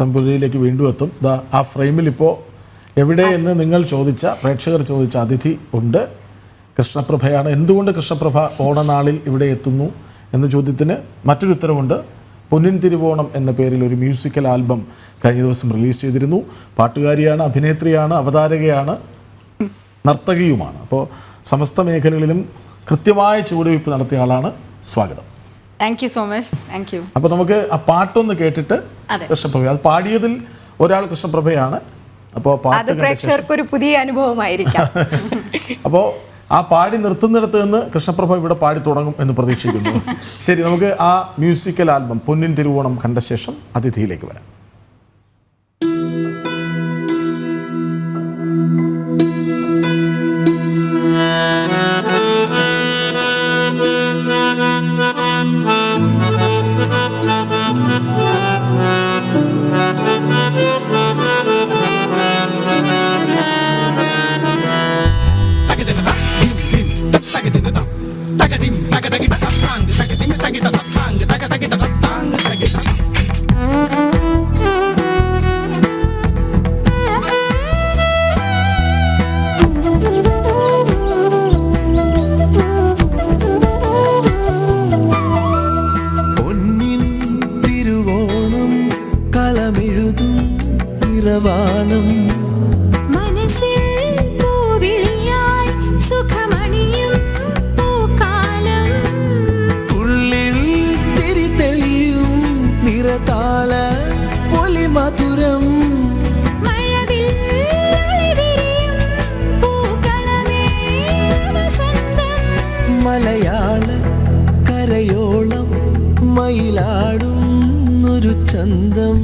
പുത്തൻപുരയിലേക്ക് വീണ്ടും എത്തും. ആ ഫ്രെയിമിൽ ഇപ്പോൾ എവിടെ എന്ന് നിങ്ങൾ പ്രേക്ഷകർ ചോദിച്ച അതിഥി ഉണ്ട്. കൃഷ്ണപ്രഭയാണ്. എന്തുകൊണ്ട് കൃഷ്ണപ്രഭ ഓണനാളിൽ ഇവിടെ എത്തുന്നു എന്ന ചോദ്യത്തിന് മറ്റൊരു ഉത്തരവുണ്ട്. പൊന്നിൻ തിരുവോണം എന്ന പേരിൽ ഒരു മ്യൂസിക്കൽ ആൽബം കഴിഞ്ഞ ദിവസം റിലീസ് ചെയ്തിരുന്നു. പാട്ടുകാരിയാണ്, അഭിനേത്രിയാണ്, അവതാരകയാണ്, നർത്തകിയുമാണ്. അപ്പോൾ സമസ്ത മേഖലകളിലും കൃത്യമായ ചുവടുവയ്പ് നടത്തിയ ആളാണ്. സ്വാഗതം. Thank you so much. Thank you. അപ്പോൾ നമുക്ക് ആ പാട്ടൊന്ന് കേട്ടിട്ട് കൃഷ്ണപ്രഭ, അത് പാടിയതിൽ ഒരാൾ കൃഷ്ണപ്രഭയാണ്. അപ്പോൾ പാട്ട് പ്രേക്ഷകർക്ക് ഒരു പുതിയ അനുഭവമായിരിക്കാം. അപ്പോൾ ആ പാടി നിർത്തുന്നിടത്ത് നിന്ന് കൃഷ്ണപ്രഭ ഇവിടെ പാടി തുടങ്ങും എന്ന് പ്രതീക്ഷിക്കുന്നു. ശരി, നമുക്ക് ആ മ്യൂസിക്കൽ ആൽബം പൊന്നിൻ തിരുവോണം കണ്ട ശേഷം അതിഥിയിലേക്ക് വരാം. മലയാള കരയോളം മയിലാടും ഒരു ചന്തം.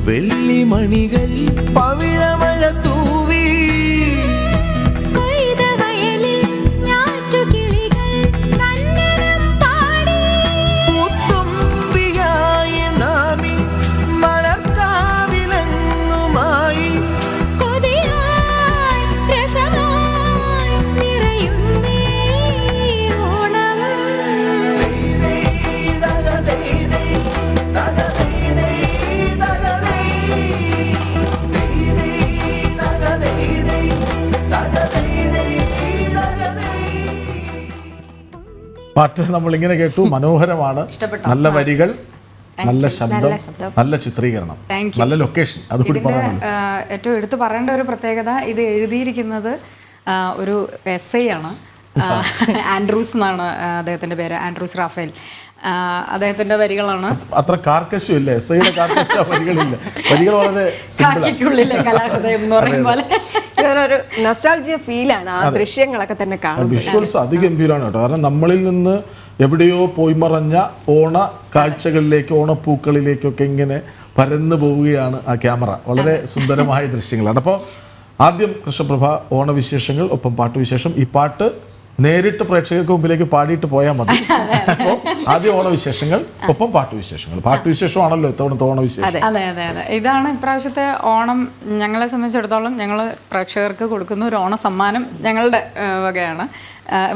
വെള്ളിമണികൾ പവിഴമഴ തൂവി പൂത്തുമ്പിയായ നാമി മലർക്കാവിലങ്ങുമായി പാട്ട് നമ്മളിങ്ങനെ കേട്ടു. മനോഹരമാണ്. നല്ല വരികൾ, നല്ല ശബ്ദം, നല്ല ചിത്രീകരണം, നല്ല ലൊക്കേഷൻ. അതുകൂടി പറയാം. ഏറ്റവും എടുത്തു പറയേണ്ട ഒരു പ്രത്യേകത, ഇത് എഴുതിയിരിക്കുന്നത് ഒരു എസ് ഐ ആണ്. ആൻഡ്രൂസ് എന്നാണ് അദ്ദേഹത്തിന്റെ പേര്, ആൻഡ്രൂസ് റാഫേൽ. അദ്ദേഹത്തിന്റെ വരികളാണ്. അത്ര കാർക്കശ്യം ഇല്ല, എസ് ഐയുടെ കാർക്കശ്യ വരികളില്ല. വരികൾ വളരെ കലാഹൃദയം എന്ന് പറയും പോലെ ഒരു നൊസ്റ്റാൾജിയ ഫീലാണ് ആ ദൃശ്യങ്ങളൊക്കെ തന്നെ കാണുന്നത്. വിഷ്വൽസ് അതിഗംഭീരമാണ് കേട്ടോ. കാരണം നമ്മളിൽ നിന്ന് എവിടെയോ പോയി മറഞ്ഞ ഓണ കാഴ്ചകളിലേക്ക്, ഓണപ്പൂക്കളിലേക്കൊക്കെ ഇങ്ങനെ പരന്നു പോവുകയാണ് ആ ക്യാമറ. വളരെ സുന്ദരമായ ദൃശ്യങ്ങളാണ്. അപ്പോൾ ആദ്യം കൃഷ്ണപ്രഭ ഓണവിശേഷങ്ങൾ, ഒപ്പം പാട്ടുവിശേഷം. ഈ പാട്ട് നേരിട്ട് പ്രേക്ഷകർക്ക് മുമ്പിലേക്ക് പാടിയിട്ട് പോയാൽ മതി. അപ്പോൾ ആദ്യം ഓണവിശേഷങ്ങൾ, ഒപ്പം പാട്ടുവിശേഷങ്ങൾ. പാട്ടുവിശേഷമാണല്ലോ ഇത്തവണത്തെ ഓണവിശേഷം. അതെ അതെ അതെ, ഇതാണ് ഇപ്രാവശ്യത്തെ ഓണം. ഞങ്ങളെ സംബന്ധിച്ചിടത്തോളം ഞങ്ങൾ പ്രേക്ഷകർക്ക് കൊടുക്കുന്ന ഒരു ഓണ സമ്മാനം ഞങ്ങളുടെ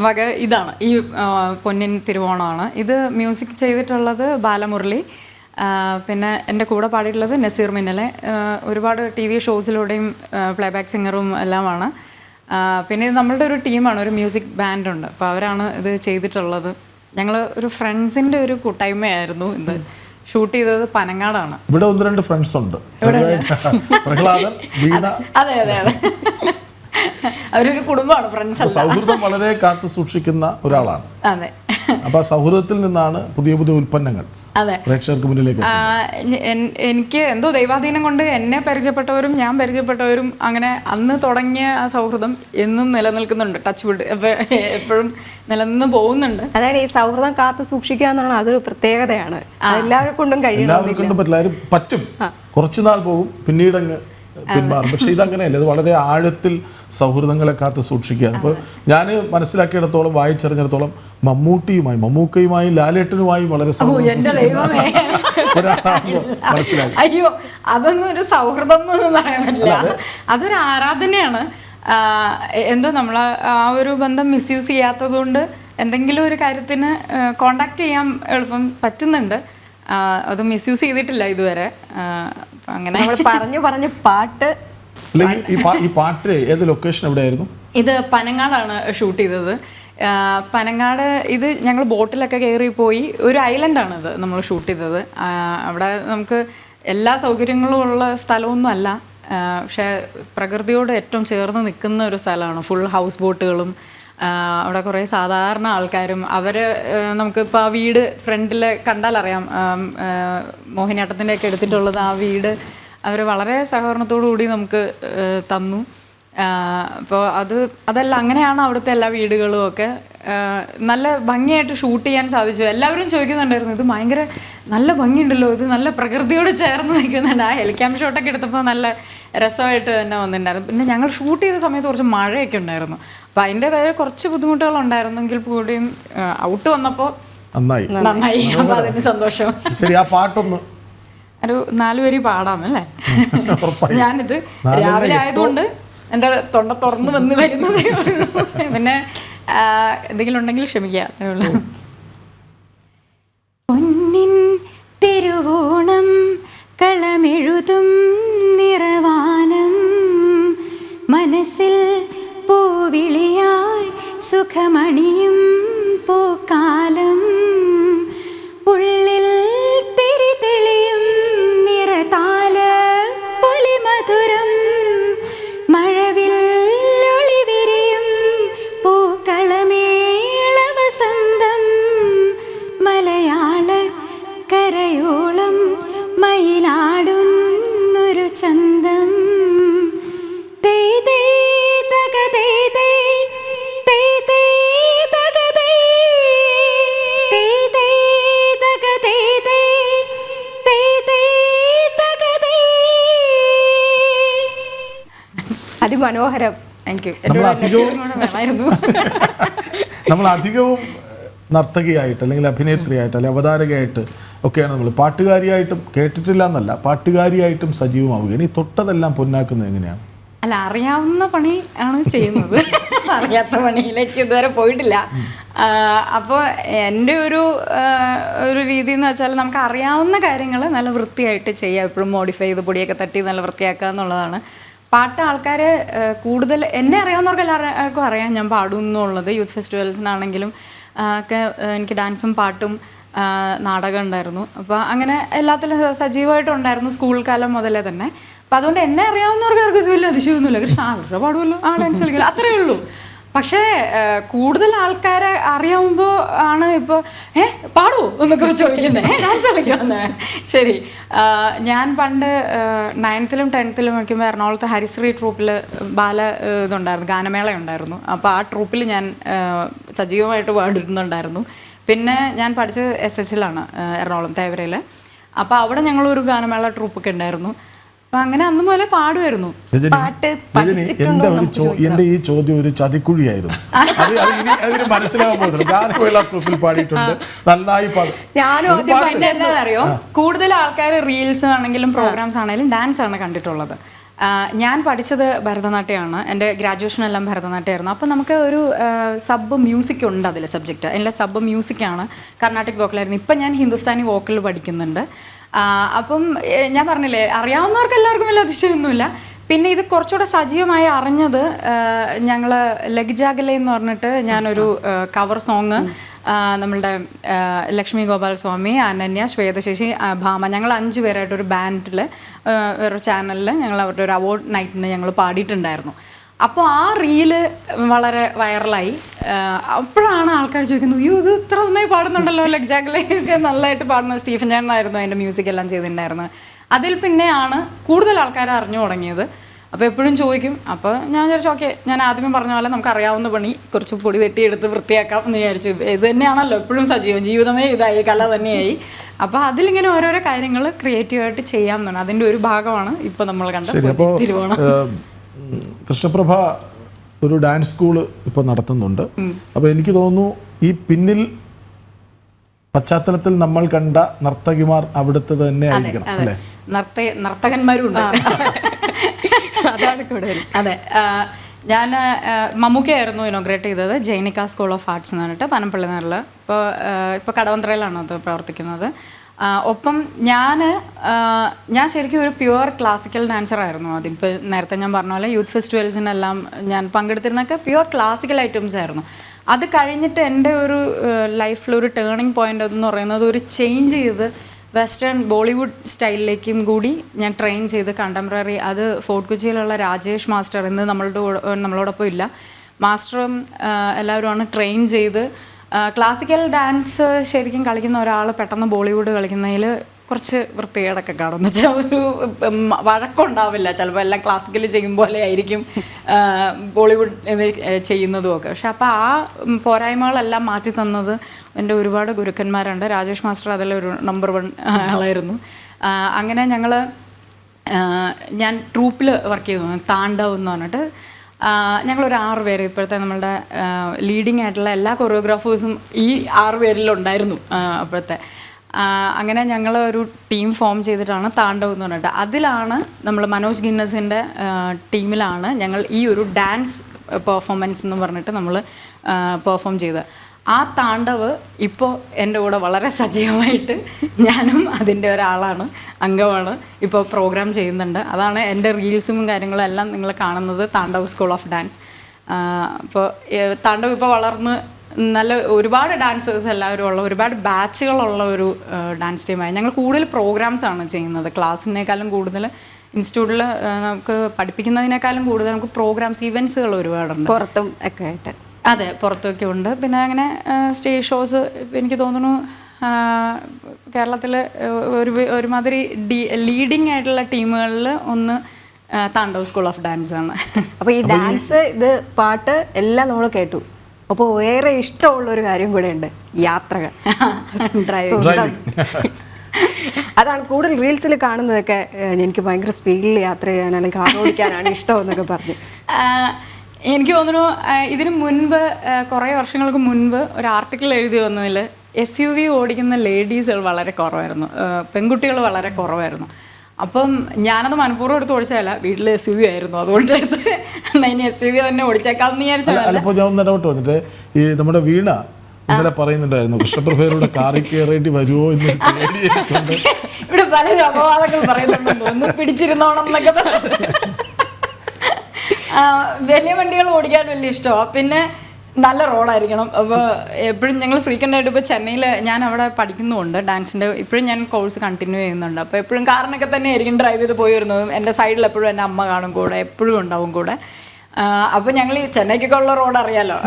വക ഇതാണ്. ഈ പൊന്നിൻ തിരുവോണമാണ്. ഇത് മ്യൂസിക് ചെയ്തിട്ടുള്ളത് ബാലമുരളി, പിന്നെ എൻ്റെ കൂടെ പാടിയിട്ടുള്ളത് നസീർ മിന്നലെ. ഒരുപാട് TV ഷോസിലൂടെയും പ്ലേബാക്ക് സിംഗറും എല്ലാമാണ്. പിന്നെ ഇത് നമ്മളുടെ ഒരു ടീമാണ്, ഒരു മ്യൂസിക് ബാൻഡുണ്ട്. അപ്പോൾ അവരാണ് ഇത് ചെയ്തിട്ടുള്ളത്. ഞങ്ങൾ ഒരു ഫ്രണ്ട്സിൻ്റെ ഒരു കൂട്ടായ്മയായിരുന്നു ഇത്. ഷൂട്ട് ചെയ്തത് പനങ്ങാടാണ്. ഇവിടെ 1-2 ഫ്രണ്ട്സ് ഉണ്ട്, പ്രഹ്ലാദൻ, വീണ. അതെ അതെ അതെ, അവരൊരു കുടുംബമാണ്, ഫ്രണ്ട്സ് അല്ല. സൗഹൃദം വളരെ കാത്തു സൂക്ഷിക്കുന്ന ഒരാളാണ്. അതെ. അപ്പൊ ആ സൗഹൃദത്തിൽ നിന്നാണ് പുതിയ പുതിയ ഉൽപ്പന്നങ്ങൾ അതെ പ്രേക്ഷകർക്ക് മുന്നിലേക്ക് എനിക്ക് എന്തോ ദൈവാധീനം കൊണ്ട് എന്നെ പരിചയപ്പെട്ടവരും ഞാൻ പരിചയപ്പെട്ടവരും അങ്ങനെ അന്ന് തുടങ്ങിയ ആ സൗഹൃദം എന്നും നിലനിൽക്കുന്നുണ്ട്. ടച്ച് വുഡ് എപ്പോഴും നിലനിന്ന് പോകുന്നുണ്ട്. അതായത് ഈ സൗഹൃദം കാത്തു സൂക്ഷിക്കുക എന്നുള്ളത് അതൊരു പ്രത്യേകതയാണ്. എല്ലാവരെ കൊണ്ടും എല്ലാവർക്കും കൊണ്ടും പറ്റില്ല, പറ്റും, കുറച്ചുനാൾ പോകും, പിന്നീട് അങ്ങ് പിന്മാറും. പക്ഷെ ഇതങ്ങനെയല്ല, ഇത് വളരെ ആഴത്തിൽ സൗഹൃദങ്ങളെ കാത്ത് സൂക്ഷിക്കുകയാണ്. അപ്പോൾ ഞാൻ മനസ്സിലാക്കിയിടത്തോളം, വായിച്ചറിഞ്ഞിടത്തോളം മമ്മൂക്കയുമായും ലാലേട്ടനുമായും വളരെ മനസ്സിലാക്കി. അയ്യോ, അതൊന്നും ഒരു സൗഹൃദം എന്നൊന്നും പറയാൻ പറ്റില്ല, അതൊരു ആരാധനയാണ്. എന്തോ നമ്മൾ ആ ഒരു ബന്ധം മിസ്യൂസ് ചെയ്യാത്തത് കൊണ്ട് എന്തെങ്കിലും ഒരു കാര്യത്തിന് കോണ്ടാക്ട് ചെയ്യാൻ എളുപ്പം പറ്റുന്നുണ്ട്. അത് മിസ്യൂസ് ചെയ്തിട്ടില്ല ഇതുവരെ. അങ്ങനെ പറഞ്ഞു പാട്ട്. ഈ പാട്ട് ഏത് ലൊക്കേഷൻ എവിടെയായിരുന്നു? ഇത് പനങ്ങാടാണ് ഷൂട്ട് ചെയ്തത്. പനങ്ങാട് ഇത് ഞങ്ങൾ ബോട്ടിലൊക്കെ കയറി പോയി, ഒരു ഐലൻഡാണിത് നമ്മൾ ഷൂട്ട് ചെയ്തത്. അവിടെ നമുക്ക് എല്ലാ സൗകര്യങ്ങളും ഉള്ള സ്ഥലമൊന്നും അല്ല, പക്ഷേ പ്രകൃതിയോട് ഏറ്റവും ചേർന്ന് നിൽക്കുന്ന ഒരു സ്ഥലമാണ്. ഫുൾ ഹൗസ് ബോട്ടുകളും അവിടെ കുറേ സാധാരണ ആൾക്കാരും. അവർ നമുക്കിപ്പോൾ ആ വീട് ഫ്രണ്ടിൽ കണ്ടാൽ അറിയാം, മോഹിനിയാട്ടത്തിൻ്റെയൊക്കെ എടുത്തിട്ടുള്ളത് ആ വീട് അവർ വളരെ സഹകരണത്തോടു കൂടി നമുക്ക് തന്നു. അപ്പോൾ അതല്ല, അങ്ങനെയാണ് അവിടുത്തെ എല്ലാ വീടുകളും ഒക്കെ. നല്ല ഭംഗിയായിട്ട് ഷൂട്ട് ചെയ്യാൻ സാധിച്ചു. എല്ലാവരും ചോദിക്കുന്നുണ്ടായിരുന്നു, ഇത് ഭയങ്കര നല്ല ഭംഗിയുണ്ടല്ലോ, ഇത് നല്ല പ്രകൃതിയോട് ചേർന്ന് നിൽക്കുന്നുണ്ട്. ആ ഹെലിക്യാം ഷോട്ടൊക്കെ എടുത്തപ്പോൾ നല്ല രസമായിട്ട് തന്നെ വന്നിട്ടുണ്ടായിരുന്നു. പിന്നെ ഞങ്ങൾ ഷൂട്ട് ചെയ്ത സമയത്ത് കുറച്ച് മഴയൊക്കെ ഉണ്ടായിരുന്നു. അപ്പോൾ അതിൻ്റെതായ കുറച്ച് ബുദ്ധിമുട്ടുകളുണ്ടായിരുന്നെങ്കിൽ കൂടിയും ഔട്ട് വന്നപ്പോൾ നന്നായി. അപ്പോൾ അതിന് സന്തോഷം. ശരി, ആ പാട്ടൊന്ന് ഒരു 4 വരി പാടാം അല്ലേ? ഞാനിത് രാവിലെ ആയതുകൊണ്ട് എൻ്റെ തൊണ്ട തുറന്ന് വന്ന് വരുന്നതേ ഉള്ളൂ. പിന്നെ എന്തെങ്കിലും ഉണ്ടെങ്കിൽ ക്ഷമിക്കുക, അത്രേ ഉള്ളൂ. പൊന്നിൻ തിരുവോണം കളമെഴുതും നിറവാനം, മനസ്സിൽ പൂവിളിയായി സുഖമണിയും പൂക്കാലം, ഉള്ളിൽ തിരി തെളിയും നിറതാല പൊലിമധുരം, മഴവിൽ ഒളിവിരിയും പൂക്കളമേള വസന്തം, മലയാള കരയോളം മയിലാടുന്നൊരു ചന്തം. അതിമനോഹരം. നമ്മൾ അധികവും നർത്തകിയായിട്ട് അല്ലെങ്കിൽ അഭിനേത്രിയായിട്ട് അല്ലെങ്കിൽ അവതാരകയായിട്ട് ഒക്കെയാണ് നമ്മൾ. പാട്ടുകാരിയായിട്ടും കേട്ടിട്ടില്ല എന്നല്ല, പാട്ടുകാരിയായിട്ടും സജീവമാവുകയാണ്. ഈ തൊട്ടതെല്ലാം പൊന്നാക്കുന്നത് എങ്ങനെയാണ്? അല്ല, അറിയാവുന്ന പണി ആണ് ചെയ്യുന്നത്, അറിയാത്ത പണിയിലേക്ക് ഇതുവരെ പോയിട്ടില്ല. അപ്പോൾ എൻ്റെ ഒരു രീതി എന്ന് വെച്ചാൽ നമുക്ക് അറിയാവുന്ന കാര്യങ്ങൾ നല്ല വൃത്തിയായിട്ട് ചെയ്യുക, എപ്പോഴും മോഡിഫൈ ചെയ്ത് പൊടിയൊക്കെ തട്ടി നല്ല വൃത്തിയാക്കുക എന്നുള്ളതാണ്. പാട്ട് ആൾക്കാർ കൂടുതൽ എന്നെ അറിയാവുന്നവർക്ക് എല്ലാവർക്കും അറിയാം ഞാൻ പാടും എന്നുള്ളത്. യൂത്ത് ഫെസ്റ്റിവൽസിനാണെങ്കിലും ഒക്കെ എനിക്ക് ഡാൻസും പാട്ടും നാടകം ഉണ്ടായിരുന്നു. അപ്പോൾ അങ്ങനെ എല്ലാത്തിലും സജീവമായിട്ടുണ്ടായിരുന്നു സ്കൂൾ കാലം മുതലേ തന്നെ. അപ്പം അതുകൊണ്ട് എന്നെ അറിയാവുന്നവർക്ക് ആർക്കും ഇത് വലിയ അതിശയമൊന്നുമില്ല. കൃഷ്ണ പാടുമല്ലോ, ഡാൻസ് കളിക്കില്ല, അത്രയേ ഉള്ളൂ. പക്ഷേ കൂടുതൽ ആൾക്കാരെ അറിയാവുമ്പോൾ ആണ് ഇപ്പോൾ പാടുമോ എന്നൊക്കെ ചോദിക്കുന്നത്, ഡാൻസ് കളിക്കുമെന്ന്. ശരി, ഞാൻ പണ്ട് 9th-ലും 10th-ലും വയ്ക്കുമ്പോൾ എറണാകുളത്ത് ഹരിശ്രീ ട്രൂപ്പിൽ ഇതുണ്ടായിരുന്നു, ഗാനമേള ഉണ്ടായിരുന്നു. അപ്പോൾ ആ ട്രൂപ്പിൽ ഞാൻ സജീവമായിട്ട് പാടിയിരുന്നുണ്ടായിരുന്നു. പിന്നെ ഞാൻ പഠിച്ചത് SH-ലാണ്, എറണാകുളം തേവരയിൽ. അപ്പോൾ അവിടെ ഞങ്ങളൊരു ഗാനമേള ട്രൂപ്പൊക്കെ ഉണ്ടായിരുന്നു. അപ്പം അങ്ങനെ അന്ന് പോലെ പാടുമായിരുന്നു. എന്റെ ഈ ചോദ്യം ഒരു ചതിക്കുഴിയായിരുന്നു. അതിന് മനസ്സിലാവാൻ പോകുന്നത് ഗാനമേള ട്രൂപ്പിൽ പാടിയിട്ടുണ്ട്, നന്നായി പാടും. എന്താണെന്നറിയോ, കൂടുതൽ ആൾക്കാർ റീൽസ് ആണെങ്കിലും പ്രോഗ്രാംസ് ആണെങ്കിലും ഡാൻസ് ആണ് കണ്ടിട്ടുള്ളത്. ഞാൻ പഠിച്ചത് ഭരതനാട്യമാണ്, എൻ്റെ ഗ്രാജുവേഷൻ എല്ലാം ഭരതനാട്യമായിരുന്നു. അപ്പോൾ നമുക്ക് ഒരു സബ് മ്യൂസിക് ഉണ്ട് അതിൽ, സബ്ജക്റ്റ് എൻ്റെ സബ് മ്യൂസിക്കാണ്, കർണാട്ടിക് വോക്കലായിരുന്നു. ഇപ്പം ഞാൻ ഹിന്ദുസ്ഥാനി വോക്കൽ പഠിക്കുന്നുണ്ട്. അപ്പം ഞാൻ പറഞ്ഞില്ലേ, അറിയാവുന്നവർക്ക് എല്ലാവർക്കും വലിയ അതിശയമൊന്നുമില്ല. പിന്നെ ഇത് കുറച്ചുകൂടെ സജീവമായി അറിഞ്ഞത് ഞങ്ങൾ ലഗ്ജാഗലെ എന്ന് പറഞ്ഞിട്ട് ഞാനൊരു കവർ സോങ് നമ്മളുടെ ലക്ഷ്മി ഗോപാൽ സ്വാമി, അനന്യ, ശ്വേതശശി, ഭാമ, ഞങ്ങൾ 5 പേരായിട്ടൊരു ബാൻഡിൽ ഒരു ചാനലിൽ ഞങ്ങൾ അവരുടെ ഒരു അവാർഡ് നൈറ്റിന് ഞങ്ങൾ പാടിയിട്ടുണ്ടായിരുന്നു. അപ്പോൾ ആ റീല് വളരെ വൈറലായി. അപ്പോഴാണ് ആൾക്കാർ ചോദിക്കുന്നത്, അയ്യോ ഇത് ഇത്ര നന്നായി പാടുന്നുണ്ടല്ലോ, ലഗ്ജാഗലൊക്കെ നല്ലതായിട്ട് പാടുന്നത്. സ്റ്റീഫൻ ചേട്ടനായിരുന്നു അതിൻ്റെ മ്യൂസിക് എല്ലാം ചെയ്തിട്ടുണ്ടായിരുന്നത്. അതിൽ പിന്നെയാണ് കൂടുതൽ ആൾക്കാർ അറിഞ്ഞു തുടങ്ങിയത്. അപ്പോൾ എപ്പോഴും ചോദിക്കും. അപ്പോൾ ഞാൻ വിചാരിച്ചു ഓക്കെ, ഞാൻ ആദ്യമേ പറഞ്ഞ പോലെ നമുക്ക് അറിയാവുന്ന പണി കുറച്ച് പൊടി തട്ടിയെടുത്ത് വൃത്തിയാക്കാം എന്ന് വിചാരിച്ചു. ഇത് തന്നെയാണല്ലോ എപ്പോഴും സജീവം, ജീവിതമേ ഇതായി, കല തന്നെയായി. അപ്പോൾ അതിലിങ്ങനെ ഓരോരോ കാര്യങ്ങൾ ക്രിയേറ്റീവായിട്ട് ചെയ്യാൻ തോന്നുന്നു. അതിൻ്റെ ഒരു ഭാഗമാണ് ഇപ്പോൾ നമ്മൾ കണ്ട തിരുവോണം. കൃഷ്ണപ്രഭ ഒരു ഡാൻസ് സ്കൂള് ഇപ്പോൾ നടത്തുന്നുണ്ട്. അപ്പോൾ എനിക്ക് തോന്നുന്നു ഈ പിന്നിൽ പശ്ചാത്തലത്തിൽ നമ്മൾ കണ്ട നർത്തകിമാർ അവിടുത്തെ തന്നെ ആയിരിക്കണം അല്ലേ? നർത്തകന്മാരും ഉണ്ട്. അതാണ് കൂടുതൽ. അതെ, ഞാൻ മമ്മൂക്കയായിരുന്നു ഇനോഗ്രേറ്റ് ചെയ്തത് ജൈനിക സ്കൂൾ ഓഫ് ആർട്സ് എന്ന് പറഞ്ഞിട്ട് പനമ്പള്ളി നാട്ടിൽ. ഇപ്പോൾ കടവന്ത്രയിലാണ് അത് പ്രവർത്തിക്കുന്നത്. ഒപ്പം ഞാൻ ശരിക്കും ഒരു പ്യുവർ ക്ലാസിക്കൽ ഡാൻസറായിരുന്നു. അതിപ്പോൾ നേരത്തെ ഞാൻ പറഞ്ഞ പോലെ യൂത്ത് ഫെസ്റ്റിവൽസിനെല്ലാം ഞാൻ പങ്കെടുത്തിരുന്നൊക്കെ പ്യുവർ ക്ലാസിക്കൽ ഐറ്റംസ് ആയിരുന്നു. അത് കഴിഞ്ഞിട്ട് എൻ്റെ ഒരു ലൈഫിലൊരു ടേണിംഗ് പോയിൻ്റ് എന്ന് പറയുന്നത് ഒരു ചേഞ്ച് ചെയ്ത് വെസ്റ്റേൺ ബോളിവുഡ് സ്റ്റൈലിലേക്കും കൂടി ഞാൻ ട്രെയിൻ ചെയ്ത് കണ്ടംപററി. അത് ഫോർട്ട് കൊച്ചിയിലുള്ള രാജേഷ് മാസ്റ്റർ ഇന്ന് നമ്മളോടൊപ്പം ഇല്ല. മാസ്റ്ററും എല്ലാവരുമാണ് ട്രെയിൻ ചെയ്ത് ക്ലാസിക്കൽ ഡാൻസ് ശരിക്കും കളിക്കുന്ന ഒരാൾ പെട്ടെന്ന് ബോളിവുഡ് കളിക്കുന്നതിൽ കുറച്ച് വൃത്തികേടൊക്കെ കാണും. എന്ന് വെച്ചാൽ ഒരു വഴക്കമുണ്ടാവില്ല. ചിലപ്പോൾ എല്ലാം ക്ലാസിക്കൽ ചെയ്യും പോലെ ആയിരിക്കും ബോളിവുഡ് ചെയ്യുന്നതും ഒക്കെ. പക്ഷെ അപ്പോൾ ആ പോരായ്മകളെല്ലാം മാറ്റി തന്നത് എൻ്റെ ഒരുപാട് ഗുരുക്കന്മാരുണ്ട്. രാജേഷ് മാസ്റ്റർ അതിലൊരു നമ്പർ 1 ആളായിരുന്നു. അങ്ങനെ ഞാൻ ട്രൂപ്പിൽ വർക്ക് ചെയ്തു, താണ്ഡവ് എന്ന് പറഞ്ഞിട്ട്. ഞങ്ങളൊരു 6 പേര്, ഇപ്പോഴത്തെ നമ്മളുടെ ലീഡിങ് ആയിട്ടുള്ള എല്ലാ കൊറിയോഗ്രാഫേഴ്സും ഈ 6 പേരിലുണ്ടായിരുന്നു അപ്പോഴത്തെ. അങ്ങനെ ഞങ്ങൾ ഒരു ടീം ഫോം ചെയ്തിട്ടാണ് താണ്ഡവ് എന്ന് പറഞ്ഞിട്ട്. അതിലാണ് നമ്മൾ മനോജ് ഗിന്നസിൻ്റെ ടീമിലാണ് ഞങ്ങൾ ഈ ഒരു ഡാൻസ് പെർഫോമൻസ് എന്ന് പറഞ്ഞിട്ട് നമ്മൾ പെർഫോം ചെയ്തത്. ആ താണ്ഡവ് ഇപ്പോൾ എൻ്റെ കൂടെ വളരെ സജീവമായിട്ട് ഞാനും അതിൻ്റെ ഒരാളാണ്, അംഗമാണ്. ഇപ്പോൾ പ്രോഗ്രാം ചെയ്യുന്നുണ്ട്. അതാണ് എൻ്റെ റീൽസും കാര്യങ്ങളും എല്ലാം നിങ്ങൾ കാണുന്നത് താണ്ഡവ് സ്കൂൾ ഓഫ് ഡാൻസ്. അപ്പോൾ താണ്ഡവ് ഇപ്പോൾ വളർന്ന് നല്ല ഒരുപാട് ഡാൻസേഴ്സ് എല്ലാവരും ഉള്ള, ഒരുപാട് ബാച്ചുകളുള്ള ഒരു ഡാൻസ് ടീമായി. ഞങ്ങൾ കൂടുതൽ പ്രോഗ്രാംസാണ് ചെയ്യുന്നത്. ക്ലാസ്സിനേക്കാളും കൂടുതൽ ഇൻസ്റ്റിറ്റ്യൂട്ടിൽ നമുക്ക് പഠിപ്പിക്കുന്നതിനേക്കാളും കൂടുതൽ നമുക്ക് പ്രോഗ്രാംസ്, ഇവൻറ്റ്സുകൾ ഒരുപാടുണ്ട്. പുറത്തും ഒക്കെ ആയിട്ട്. അതെ, പുറത്തൊക്കെ ഉണ്ട്. പിന്നെ അങ്ങനെ സ്റ്റേജ് ഷോസ് എനിക്ക് തോന്നുന്നു കേരളത്തിൽ ഒരുമാതിരി ലീഡിങ് ആയിട്ടുള്ള ടീമുകളിൽ ഒന്ന് താണ്ഡവ് സ്കൂൾ ഓഫ് ഡാൻസ് ആണ്. അപ്പോൾ ഈ ഡാൻസ്, ഇത് പാട്ട് എല്ലാം നമ്മൾ കേട്ടു. അപ്പോൾ വേറെ ഇഷ്ടമുള്ളൊരു കാര്യം കൂടെ ഉണ്ട്, യാത്രകൾ, ഡ്രൈവിംഗ്. അതാണ് കൂടുതൽ റീൽസിൽ കാണുന്നതൊക്കെ. എനിക്ക് ഭയങ്കര സ്പീഡിൽ യാത്ര ചെയ്യാൻ അല്ലെങ്കിൽ കാർ ഓടിക്കാനാണ് ഇഷ്ടമെന്നൊക്കെ പറഞ്ഞു. എനിക്ക് തോന്നുന്നു ഇതിനു മുൻപ് കുറേ വർഷങ്ങൾക്ക് മുൻപ് ഒരു ആർട്ടിക്കിൾ എഴുതി വന്നതിൽ SUV ഓടിക്കുന്ന ലേഡീസുകൾ വളരെ കുറവായിരുന്നു, പെൺകുട്ടികൾ വളരെ കുറവായിരുന്നു. അപ്പം ഞാനത് മനഃപൂർവ്വം എടുത്ത് ഓടിച്ചതല്ല, വീട്ടിൽ SUV ആയിരുന്നു. അതുകൊണ്ട് ഇനി SUV തന്നെ ഓടിച്ചേക്കാമെന്ന് വിചാരിച്ചതല്ല. അപ്പോൾ ഞാൻ ഒന്ന് ഇടപെട്ട് വന്നിട്ട് ഈ നമ്മുടെ വീണ ഇന്നലെ പറയുന്നുണ്ടായിരുന്നു കൃഷ്ണപ്രഭയുടെ കാറിൽ കയറേണ്ടി വരുമോ എന്ന്. ഇവിടെ പലരും അപവാദങ്ങൾ പറയുന്നുണ്ടെന്ന് തോന്നുന്നു, പിടിച്ചിരുന്നോണം എന്നൊക്കെ. വലിയ വണ്ടികൾ ഓടിക്കാൻ വലിയ ഇഷ്ടമാണ്. പിന്നെ നല്ല റോഡായിരിക്കണം. അപ്പോൾ എപ്പോഴും ഞങ്ങൾ ഫ്രീക്വൻ്റ് ആയിട്ട് ഇപ്പോൾ ചെന്നൈയിൽ ഞാൻ അവിടെ പഠിക്കുന്നുമുണ്ട് ഡാൻസിൻ്റെ. ഇപ്പോഴും ഞാൻ കോഴ്സ് കണ്ടിന്യൂ ചെയ്യുന്നുണ്ട്. അപ്പോൾ എപ്പോഴും കാറിനൊക്കെ തന്നെ ആയിരിക്കും ഡ്രൈവ് ചെയ്ത് പോയി വരുന്നതും. എൻ്റെ സൈഡിൽ എപ്പോഴും എൻ്റെ അമ്മ കാണും കൂടെ, എപ്പോഴും ഉണ്ടാവും കൂടെ. അപ്പോൾ ഞങ്ങൾ ഈ ചെന്നൈക്കൊക്കെ ഉള്ള റോഡ് അറിയാമല്ലോ,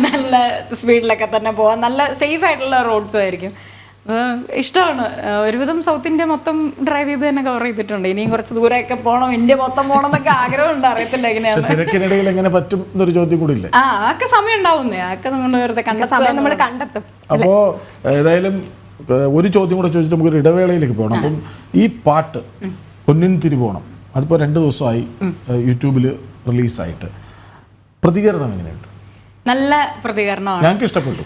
നല്ല സ്പീഡിലൊക്കെ തന്നെ പോകാം, നല്ല സേഫ് ആയിട്ടുള്ള റോഡ്സും ആയിരിക്കും. ഇഷ്ടമാണ്. ഒരുവിധം സൗത്ത് ഇന്ത്യ മൊത്തം ഡ്രൈവ് ചെയ്ത് തന്നെ കവർ ചെയ്തിട്ടുണ്ട്. ഇനിയും കുറച്ച് ദൂരമൊക്കെ പോകണം, ഇന്ത്യ മൊത്തം പോകണം എന്നൊക്കെ ആഗ്രഹമുണ്ട്. അറിയത്തില്ല എങ്ങനെയാണ്. തിരക്കിനിടയിൽ എങ്ങനെ പറ്റും എന്നൊരു ചോദ്യം കൂടി ഇല്ലേ? ആക്കെ സമയം ഉണ്ടാവുന്നേ, ആക്കെ നമ്മൾ വെറുതെ സമയം നമ്മൾ കണ്ടെത്തും. അപ്പോൾ ഏതായാലും ഒരു ചോദ്യം കൂടെ ചോദിച്ചിട്ട് നമുക്കൊരു ഇടവേളയിലേക്ക് പോകണം. അപ്പം ഈ പാട്ട് പൊന്നിൻ തിരുവോണം അതിപ്പോൾ 2 ദിവസമായി യൂട്യൂബിൽ റിലീസായിട്ട്, പ്രതികരണം എങ്ങനെയുണ്ട്? നല്ല പ്രതികരണമാണ്. ഞങ്ങൾക്ക് ഇഷ്ടപ്പെട്ടു.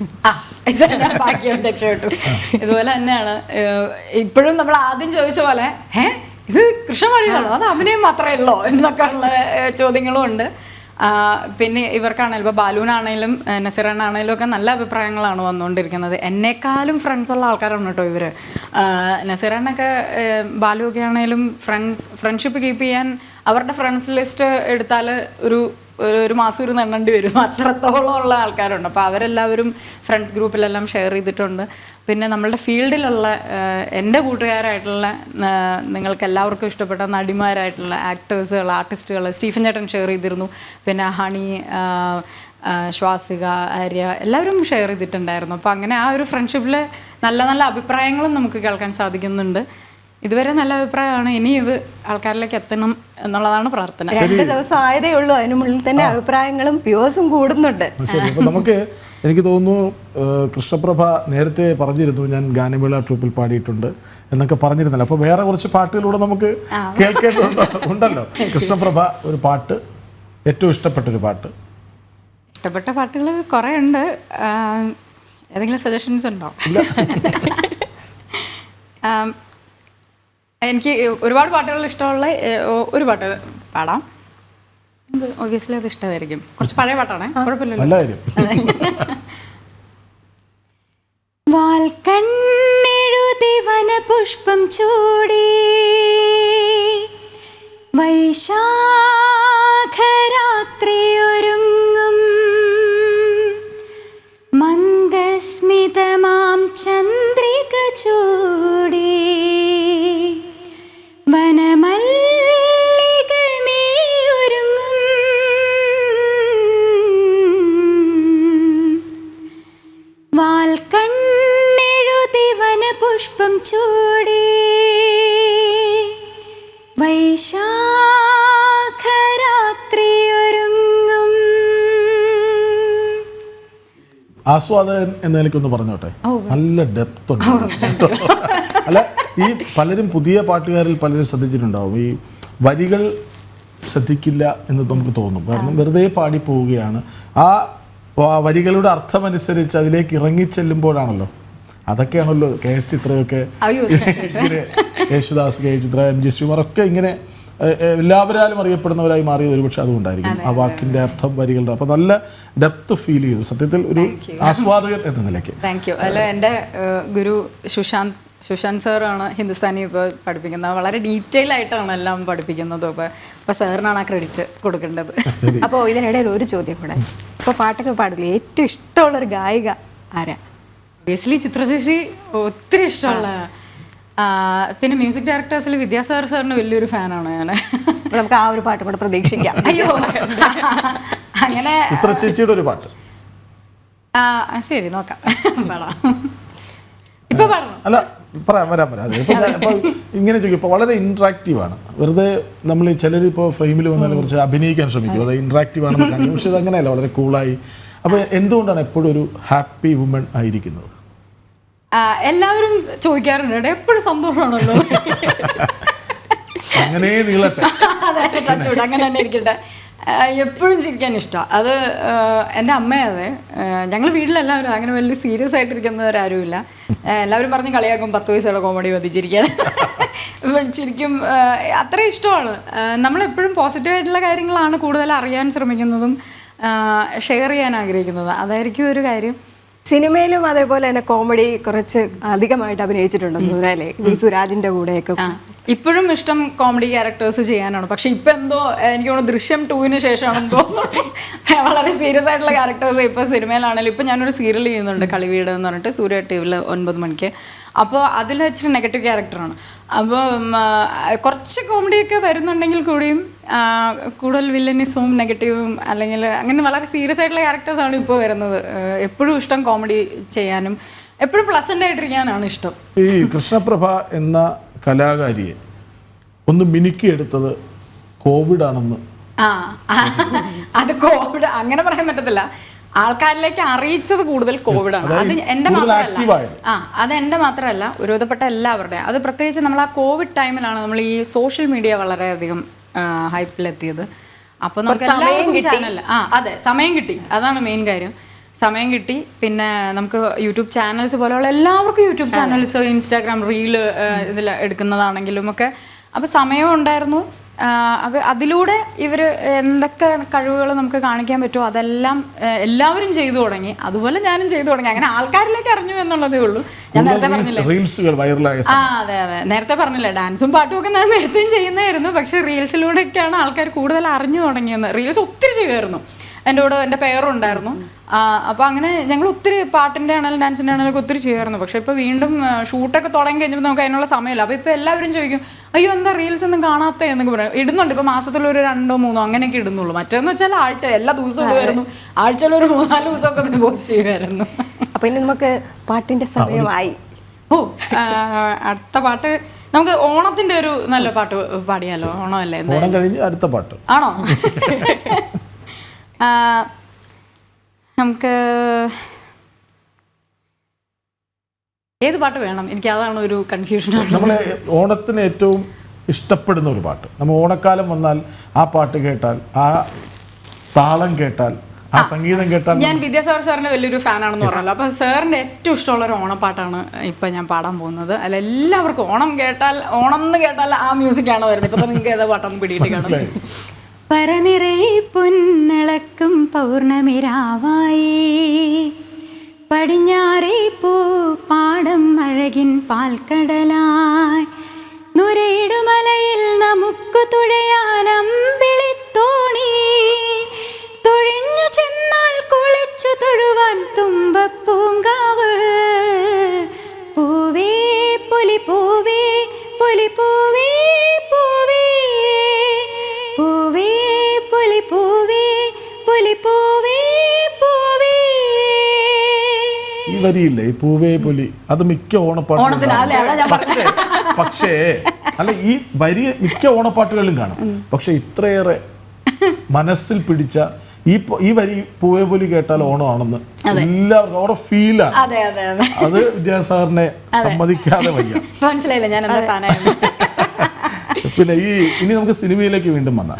ബാക്കിയോട്ട് രക്ഷപ്പെട്ടു. ഇതുപോലെ തന്നെയാണ്. ഇപ്പോഴും നമ്മൾ ആദ്യം ചോദിച്ച പോലെ ഇത് കൃഷ്ണമണിയാണോ, അത് അഭിനയം മാത്രമേ ഉള്ളോ എന്നൊക്കെ ഉള്ള ചോദ്യങ്ങളും ഉണ്ട്. പിന്നെ ഇവർക്കാണെങ്കിലും ഇപ്പോൾ ബാലുവിനാണേലും നസീറാണാണേലും ഒക്കെ നല്ല അഭിപ്രായങ്ങളാണ് വന്നുകൊണ്ടിരിക്കുന്നത്. എന്നെക്കാളും ഫ്രണ്ട്സുള്ള ആൾക്കാരാണ് കേട്ടോ ഇവർ. നസീറാനൊക്കെ ബാലുവൊക്കെ ആണെങ്കിലും ഫ്രണ്ട്ഷിപ്പ് കീപ്പ് ചെയ്യാൻ അവരുടെ ഫ്രണ്ട്സ് ലിസ്റ്റ് എടുത്താൽ ഒരു മാസം ഒരു എണ്ണേണ്ടി വരും, അത്രത്തോളം ഉള്ള ആൾക്കാരുണ്ട്. അപ്പോൾ അവരെല്ലാവരും ഫ്രണ്ട്സ് ഗ്രൂപ്പിലെല്ലാം ഷെയർ ചെയ്തിട്ടുണ്ട്. പിന്നെ നമ്മളുടെ ഫീൽഡിലുള്ള എൻ്റെ കൂട്ടുകാരായിട്ടുള്ള നിങ്ങൾക്ക് എല്ലാവർക്കും ഇഷ്ടപ്പെട്ട നടിമാരായിട്ടുള്ള ആക്ടേഴ്സുകൾ, ആർട്ടിസ്റ്റുകൾ സ്റ്റീഫൻ ചേട്ടൻ ഷെയർ ചെയ്തിരുന്നു. പിന്നെ ഹണി, ശ്വാസിക, ആര്യ എല്ലാവരും ഷെയർ ചെയ്തിട്ടുണ്ടായിരുന്നു. അപ്പോൾ അങ്ങനെ ആ ഒരു ഫ്രണ്ട്ഷിപ്പിൽ നല്ല നല്ല അഭിപ്രായങ്ങളും നമുക്ക് കേൾക്കാൻ സാധിക്കുന്നുണ്ട്. ഇതുവരെ നല്ല അഭിപ്രായമാണ്. ഇനി ഇത് ആൾക്കാരിലേക്ക് എത്തണം എന്നുള്ളതാണ് പ്രാർത്ഥന. 2 ദിവസം ആയതേ ഉള്ളൂ, അതിനുള്ളിൽ തന്നെ അഭിപ്രായങ്ങളും വ്യൂസും കൂടുന്നുണ്ട്. ശരി. അപ്പോൾ നമുക്ക് എനിക്ക് തോന്നുന്നു കൃഷ്ണപ്രഭ നേരത്തെ പറഞ്ഞിരുന്നു ഞാൻ ഗാനമേള ട്രൂപ്പിൽ പാടിയിട്ടുണ്ട് എന്നൊക്കെ പറഞ്ഞിരുന്നല്ലോ. അപ്പോൾ വേറെ കുറച്ച് പാട്ടുകളിലൂടെ നമുക്ക് കേൾക്കേണ്ടതുണ്ടല്ലോ. കൃഷ്ണപ്രഭ ഒരു പാട്ട്, ഏറ്റവും ഇഷ്ടപ്പെട്ടൊരു പാട്ട്. ഇഷ്ടപ്പെട്ട പാട്ടുകൾ കുറേ ഉണ്ട്. ഏതെങ്കിലും സജഷൻസ് ഉണ്ടോ? എനിക്ക് ഒരുപാട് പാട്ടുകൾ ഇഷ്ടമുള്ള ഒരു പാട്ട് പാടാം. ഒബ്വിയസ്ലി അത് ഇഷ്ടമായിരിക്കും. കുറച്ച് പഴയ പാട്ടാണ്, കുഴപ്പമില്ലല്ലോ. വാൽക്കണ്ണെഴുതി വനപുഷ്പം ചൂടി വൈശാഖരാത്രിയൊരുങ്ങും മന്ദസ്മിതമാം ചന്ദ്രിക ചൂടി വനമല്ലിക നീയൊരുങ്ങും വാൽക്കണ്ണെഴുതി വനപുഷ്പം ചൂടി വൈശാഖരാത്രിയൊരുങ്ങും. ആസ്വാദകൻ എന്ന നിലയ്ക്കൊന്ന് പറഞ്ഞോട്ടെ, നല്ല ഡെപ്ത് ഉണ്ട്. അല്ല, ഈ പലരും പുതിയ പാട്ടുകാരിൽ പലരും ശ്രദ്ധിച്ചിട്ടുണ്ടാവും, ഈ വരികൾ ശ്രദ്ധിക്കില്ല എന്ന് നമുക്ക് തോന്നും. കാരണം വെറുതെ പാടി പോവുകയാണ്. ആ വരികളുടെ അർത്ഥമനുസരിച്ച് അതിലേക്ക് ഇറങ്ങിച്ചെല്ലുമ്പോഴാണല്ലോ, അതൊക്കെയാണല്ലോ KS ചിത്രയൊക്കെ, യേശുദാസ്, KS ചിത്ര, MG ശ്രീകുമാറൊക്കെ ഇങ്ങനെ എല്ലാവരാലും അറിയപ്പെടുന്നവരായി മാറിയത് ഒരുപക്ഷെ അതുകൊണ്ടായിരിക്കും. ആ വാക്കിൻ്റെ അർത്ഥം, വരികളുടെ. അപ്പോൾ നല്ല ഡെപ്ത് ഫീൽ ചെയ്തു സത്യത്തിൽ ഒരു ആസ്വാദകൻ എന്ന നിലയ്ക്ക്. Thank you. അല്ല, എൻ്റെ ഗുരു സുശാന്ത് സാറാണ് ഹിന്ദുസ്ഥാനി ഇപ്പോൾ പഠിപ്പിക്കുന്നത്. വളരെ ഡീറ്റെയിൽ ആയിട്ടാണ് എല്ലാം പഠിപ്പിക്കുന്നത്. അപ്പോൾ സാറിനാണ് ആ ക്രെഡിറ്റ് കൊടുക്കേണ്ടത്. അപ്പോൾ ഇതിനിടയിൽ ഒരു ചോദ്യം കൂടെ, ഇപ്പോൾ പാട്ടൊക്കെ പാടില്ല, ഏറ്റവും ഇഷ്ടമുള്ളൊരു ഗായിക ആരാ? ഒബ്വിയസ്ലി ചിത്രശേഷി ഒത്തിരി ഇഷ്ടമുള്ള. പിന്നെ മ്യൂസിക് ഡയറക്ടേഴ്സിൽ വിദ്യാസാഗർ സാറിന് വലിയൊരു ഫാനാണ് ഞാൻ. നമുക്ക് ആ ഒരു പാട്ട് കൂടെ പ്രതീക്ഷിക്കാം. അയ്യോ, അങ്ങനെ ചിത്രചേച്ചിയുടെ ഒരു പാട്ട്. ശരി, നോക്കാം, പാടാം. ഇപ്പൊ പാടണം? അല്ല, വരാം. അതെ, ഇപ്പോൾ ഇങ്ങനെ ചോദിക്കും. ഇപ്പോൾ വളരെ ഇൻട്രാക്റ്റീവാണ്. വെറുതെ നമ്മൾ ചിലർ ഇപ്പോൾ ഫ്രെയിമിൽ വന്നാൽ കുറച്ച് അഭിനയിക്കാൻ ശ്രമിക്കും, അത് ഇൻട്രാക്റ്റീവ് ആണെന്ന് കാണിക്കും. പക്ഷെ ഇത് അങ്ങനെയല്ല, വളരെ കൂളായി. അപ്പോൾ എന്തുകൊണ്ടാണ് എപ്പോഴും ഒരു ഹാപ്പി വുമൺ ആയിരിക്കുന്നത്? എല്ലാവരും ചോദിക്കാറുണ്ട്, എപ്പോഴും സന്തോഷമാണല്ലോ. അങ്ങനെ നീളട്ടെ. അതെ, ടച്ചോട് അങ്ങനെ തന്നെ ഇരിക്കട്ടെ. എപ്പോഴും ചിരിക്കാൻ ഇഷ്ടമാണ്. അത് എൻ്റെ അമ്മയതെ. ഞങ്ങൾ വീട്ടിലെല്ലാവരും അങ്ങനെ വലിയ സീരിയസ് ആയിട്ടിരിക്കുന്നവരാരുമില്ല. എല്ലാവരും പറഞ്ഞ് കളിയാക്കും 10 വയസ്സുള്ള കോമഡി മതി ചിരിക്കാൻ. ചിരിക്കും, അത്രയും ഇഷ്ടമാണ്. നമ്മളെപ്പോഴും പോസിറ്റീവായിട്ടുള്ള കാര്യങ്ങളാണ് കൂടുതൽ അറിയാൻ ശ്രമിക്കുന്നതും ഷെയർ ചെയ്യാൻ ആഗ്രഹിക്കുന്നത്. അതായിരിക്കും ഒരു കാര്യം. സിനിമയിലും അതേപോലെ തന്നെ കോമഡി കുറച്ച് അധികമായിട്ട് അഭിനയിച്ചിട്ടുണ്ടെന്ന് അല്ലേ? സുരാജിന്റെ കൂടെയൊക്കെ. ഇപ്പോഴും ഇഷ്ടം കോമഡി ക്യാരക്ടേഴ്സ് ചെയ്യാനാണ്. പക്ഷെ ഇപ്പം എന്തോ എനിക്ക് തോന്നുന്നു ദൃശ്യം 2-ന് ശേഷമാണെന്ന് തോന്നുന്നു വളരെ സീരിയസ് ആയിട്ടുള്ള ക്യാരക്ടേഴ്സ് ഇപ്പോൾ സിനിമയിലാണെങ്കിലും. ഇപ്പം ഞാനൊരു സീരിയൽ ചെയ്യുന്നുണ്ട്, കളിവീട് എന്ന് പറഞ്ഞിട്ട്, സൂര്യ TV-ൽ 9 മണിക്ക്. അപ്പോൾ അതിൽ ഇച്ചിരി നെഗറ്റീവ് ക്യാരക്ടറാണ്. അപ്പോൾ കുറച്ച് കോമഡിയൊക്കെ വരുന്നുണ്ടെങ്കിൽ കൂടിയും കൂടുതൽ വില്ലനിസവും നെഗറ്റീവും അല്ലെങ്കിൽ അങ്ങനെ വളരെ സീരിയസ് ആയിട്ടുള്ള ക്യാരക്ടേഴ്സാണ് ഇപ്പോൾ വരുന്നത്. എപ്പോഴും ഇഷ്ടം കോമഡി ചെയ്യാനും എപ്പോഴും പ്ലസൻ്റ് ആയിട്ടിരിക്കാനാണ് ഇഷ്ടം. ഈ കൃഷ്ണപ്രഭ എന്ന കലാകാരിയെ ഒന്ന് മിനുക്കിയെടുത്തത് കോവിഡ് ആണെന്ന്. അത് കോവിഡ് അങ്ങനെ പറയാൻ പറ്റത്തില്ല. ആൾക്കാരിലേക്ക് അറിയിച്ചത് കൂടുതൽ കോവിഡാണ്. അത് എൻ്റെ മാത്രമല്ല, അത് എൻ്റെ മാത്രമല്ല, ഒരുവിധപ്പെട്ട എല്ലാവരുടെയും. അത് പ്രത്യേകിച്ച് നമ്മൾ ആ കോവിഡ് ടൈമിലാണ് നമ്മൾ ഈ സോഷ്യൽ മീഡിയ വളരെയധികം ഹൈപ്പിലെത്തിയത്. അപ്പോൾ നമുക്ക് എല്ലാവർക്കും ചാനൽ, അതെ, സമയം കിട്ടി. അതാണ് മെയിൻ കാര്യം. സമയം കിട്ടി. പിന്നെ നമുക്ക് യൂട്യൂബ് ചാനൽസ് പോലെയുള്ള എല്ലാവർക്കും യൂട്യൂബ് ചാനൽസ്, ഇൻസ്റ്റാഗ്രാം റീല് ഇതിൽ എടുക്കുന്നതാണെങ്കിലും ഒക്കെ അപ്പോൾ സമയവും ഉണ്ടായിരുന്നു. അപ്പോൾ അതിലൂടെ ഇവർ എന്തൊക്കെ കഴിവുകൾ നമുക്ക് കാണിക്കാൻ പറ്റുമോ അതെല്ലാം എല്ലാവരും ചെയ്തു തുടങ്ങി. അതുപോലെ ഞാനും ചെയ്തു തുടങ്ങി. അങ്ങനെ ആൾക്കാരിലേക്ക് അറിഞ്ഞു എന്നുള്ളതേ ഉള്ളൂ. ഞാൻ നേരത്തെ പറഞ്ഞില്ലേ, റീൽസുകൾ വൈറലായ അതെ നേരത്തെ പറഞ്ഞില്ലേ, ഡാൻസും പാട്ടും ഒക്കെ ഞാൻ നേരത്തെയും ചെയ്യുന്നതായിരുന്നു. പക്ഷേ റീൽസിലൂടെയൊക്കെയാണ് ആൾക്കാർ കൂടുതൽ അറിഞ്ഞു തുടങ്ങിയെന്ന്. റീൽസ് ഒത്തിരി ചെയ്യുമായിരുന്നു. എൻ്റെ കൂടെ എൻ്റെ പേരും ഉണ്ടായിരുന്നു. അപ്പോൾ അങ്ങനെ ഞങ്ങൾ ഒത്തിരി പാട്ടിൻ്റെ ആണെങ്കിലും ഡാൻസിൻ്റെ ആണെങ്കിലും ഒത്തിരി ചെയ്യുമായിരുന്നു. പക്ഷേ ഇപ്പോൾ വീണ്ടും ഷൂട്ടൊക്കെ തുടങ്ങി കഴിഞ്ഞപ്പോൾ നമുക്ക് അതിനുള്ള സമയമില്ല. അപ്പോൾ ഇപ്പോൾ എല്ലാവരും ചോദിക്കും, അയ്യോ എന്താ റീൽസ് ഒന്നും കാണാത്ത എന്നൊക്കെ പറയും. ഇടുന്നുണ്ട്, ഇപ്പോൾ മാസത്തിലൊരു 2 3 അങ്ങനെയൊക്കെ ഇടുന്നുള്ളൂ. മറ്റേന്ന് വെച്ചാൽ ആഴ്ച എല്ലാ ദിവസവും ഇടുമായിരുന്നു. ആഴ്ചയിലൊരു 3-4 ദിവസമൊക്കെ പിന്നെ പോസ്റ്റ് ചെയ്യുമായിരുന്നു. അപ്പോൾ ഇനി നമുക്ക് പാട്ടിൻ്റെ സമയമായി. അടുത്ത പാട്ട് നമുക്ക് ഓണത്തിൻ്റെ ഒരു നല്ല പാട്ട് പാടിയാലോ? ഓണമല്ലേ, ഓണം കഴിഞ്ഞ് അടുത്ത പാട്ട് ആണോ? നമുക്ക് ഏത് പാട്ട് വേണം? എനിക്ക് അതാണ് ഒരു കൺഫ്യൂഷൻ. നമ്മളെ ഓണത്തിന് ഏറ്റവും ഇഷ്ടപ്പെടുന്ന ഒരു പാട്ട്, നമ്മൾ ഓണക്കാലം വന്നാൽ ആ പാട്ട് കേട്ടാൽ, ആ താളം കേട്ടാൽ, ആ സംഗീതം കേട്ടാൽ. ഞാൻ വിദ്യാസാഗർ സാറിന്റെ വലിയൊരു ഫാനാണെന്ന് പറഞ്ഞല്ലോ. അപ്പോൾ സാറിന്റെ ഏറ്റവും ഇഷ്ടമുള്ള ഒരു ഓണപ്പാട്ടാണ് ഇപ്പം ഞാൻ പാടാൻ പോകുന്നത്. അല്ല, എല്ലാവർക്കും ഓണം കേട്ടാൽ, ഓണം എന്ന് കേട്ടാൽ ആ മ്യൂസിക്കാണ് വരുന്നത്. ഇപ്പം നിങ്ങൾക്ക് ഏതാ പാട്ടൊന്നും പിടിയിട്ട് കാണും. പരനിറയെ പൊന്നളക്കും പൗർണമിരാവായി, പടിഞ്ഞാറേ പൂ പാടം അഴകിൻ പാൽക്കടലായി, നുരയിടുമലയിൽ നമുക്ക് തുഴയാൻ അമ്പിളിത്തോണി, തുഴഞ്ഞു ചെന്നാൽ കുളിച്ചു തൊഴുവാൻ തുമ്പപ്പൂങ്കാവ്, പൂവേ പൊലി പൂവേ പൊലി പൂവേ പൂവേ പൂവേ പൊലി പൂവേ പൊലി പൂവേ പൂവേ. ഈ വരിയില്ലേ, ഈ പൂവേ പൊലി, അത് മിക്ക ഓണപ്പാട്ടുകളും. പക്ഷേ അല്ല, ഈ വരി മിക്ക ഓണപ്പാട്ടുകളിലും കാണും. പക്ഷെ ഇത്രയേറെ മനസ്സിൽ പിടിച്ച ഈ വരി പൂവേ പൊലി കേട്ടാൽ ഓണമാണെന്ന് എല്ലാവർക്കും അവിടെ ഫീലാണ്. അത് വിദ്യാസാഗറിനെ സമ്മതിക്കാതെ വയ്യ. മനസ്സിലായില്ല ഞാൻ എന്താ സാധനം. പിന്നെ ഇനി നമുക്ക് സിനിമയിലേക്ക് വീണ്ടും വന്നാൽ,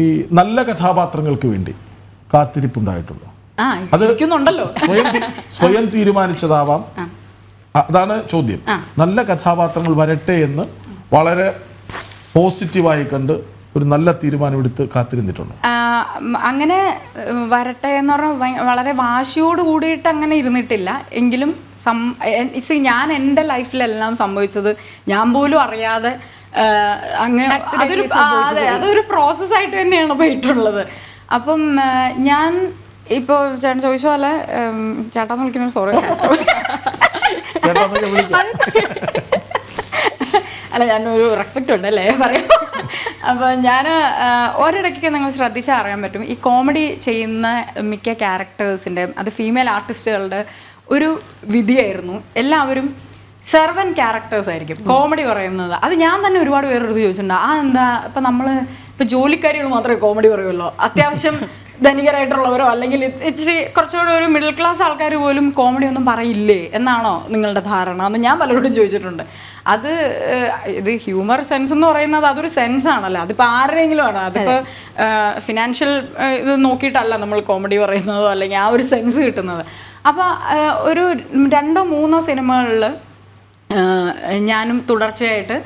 ഈ നല്ല കഥാപാത്രങ്ങൾക്ക് വേണ്ടി കാത്തിരിപ്പുണ്ടായിട്ടുള്ളൂ. അത് സ്വയം തീരുമാനിച്ചതാവാം. അതാണ് ചോദ്യം. നല്ല കഥാപാത്രങ്ങൾ വരട്ടെ എന്ന് വളരെ പോസിറ്റീവായി കണ്ട് ഒരു നല്ല തീരുമാനമെടുത്ത് കാത്തിരുന്നിട്ടുണ്ട്. അങ്ങനെ വരട്ടെ എന്ന് പറഞ്ഞാൽ വളരെ വാശിയോട് കൂടിയിട്ട് അങ്ങനെ ഇരുന്നിട്ടില്ല. എങ്കിലും ഞാൻ എൻ്റെ ലൈഫിലെല്ലാം സംഭവിച്ചത് ഞാൻ പോലും അറിയാതെ അങ്ങനെ അതൊരു പ്രോസസ്സായിട്ട് തന്നെയാണ് പോയിട്ടുള്ളത്. അപ്പം ഞാൻ ഇപ്പോൾ ചേട്ടൻ ചോദിച്ച പോലെ, ചേട്ടാന്ന് വിളിക്കുന്ന സോറി, അല്ല ഞാനൊരു റെസ്പെക്റ്റ് ഉണ്ടല്ലേ പറയും. അപ്പോൾ ഞാൻ ഒരിടയ്ക്ക് നിങ്ങൾ ശ്രദ്ധിച്ചാൽ അറിയാൻ പറ്റും, ഈ കോമഡി ചെയ്യുന്ന മിക്ക ക്യാരക്ടേഴ്സിൻ്റെ, അത് ഫീമെയിൽ ആർട്ടിസ്റ്റുകളുടെ ഒരു വിധിയായിരുന്നു. എല്ലാവരും സെർവൻ ക്യാരക്ടേഴ്സ് ആയിരിക്കും കോമഡി പറയുന്നത്. അത് ഞാൻ തന്നെ ഒരുപാട് പേരെടുത്ത് ചോദിച്ചിട്ടുണ്ട്, എന്താ ഇപ്പം നമ്മൾ ഇപ്പം ജോലിക്കാരികൾ മാത്രമേ കോമഡി പറയുമല്ലോ, അത്യാവശ്യം ധനികരായിട്ടുള്ളവരോ അല്ലെങ്കിൽ ഇച്ചിരി കുറച്ചുകൂടി ഒരു മിഡിൽ ക്ലാസ് ആൾക്കാർ പോലും കോമഡി ഒന്നും പറയില്ലേ എന്നാണോ നിങ്ങളുടെ ധാരണ എന്ന് ഞാൻ പലരോടും ചോദിച്ചിട്ടുണ്ട്. ഇത് ഹ്യൂമർ സെൻസ് എന്ന് പറയുന്നത് അതൊരു സെൻസ് ആണല്ലോ, അതിപ്പോൾ ആരുടെയെങ്കിലും ആണ്. അതിപ്പോൾ ഫിനാൻഷ്യൽ ഇത് നോക്കിയിട്ടല്ല നമ്മൾ കോമഡി പറയുന്നതോ അല്ലെങ്കിൽ ആ ഒരു സെൻസ് കിട്ടുന്നത്. അപ്പോൾ ഒരു 2 3 സിനിമകളിൽ ഞാനും തുടർച്ചയായിട്ട്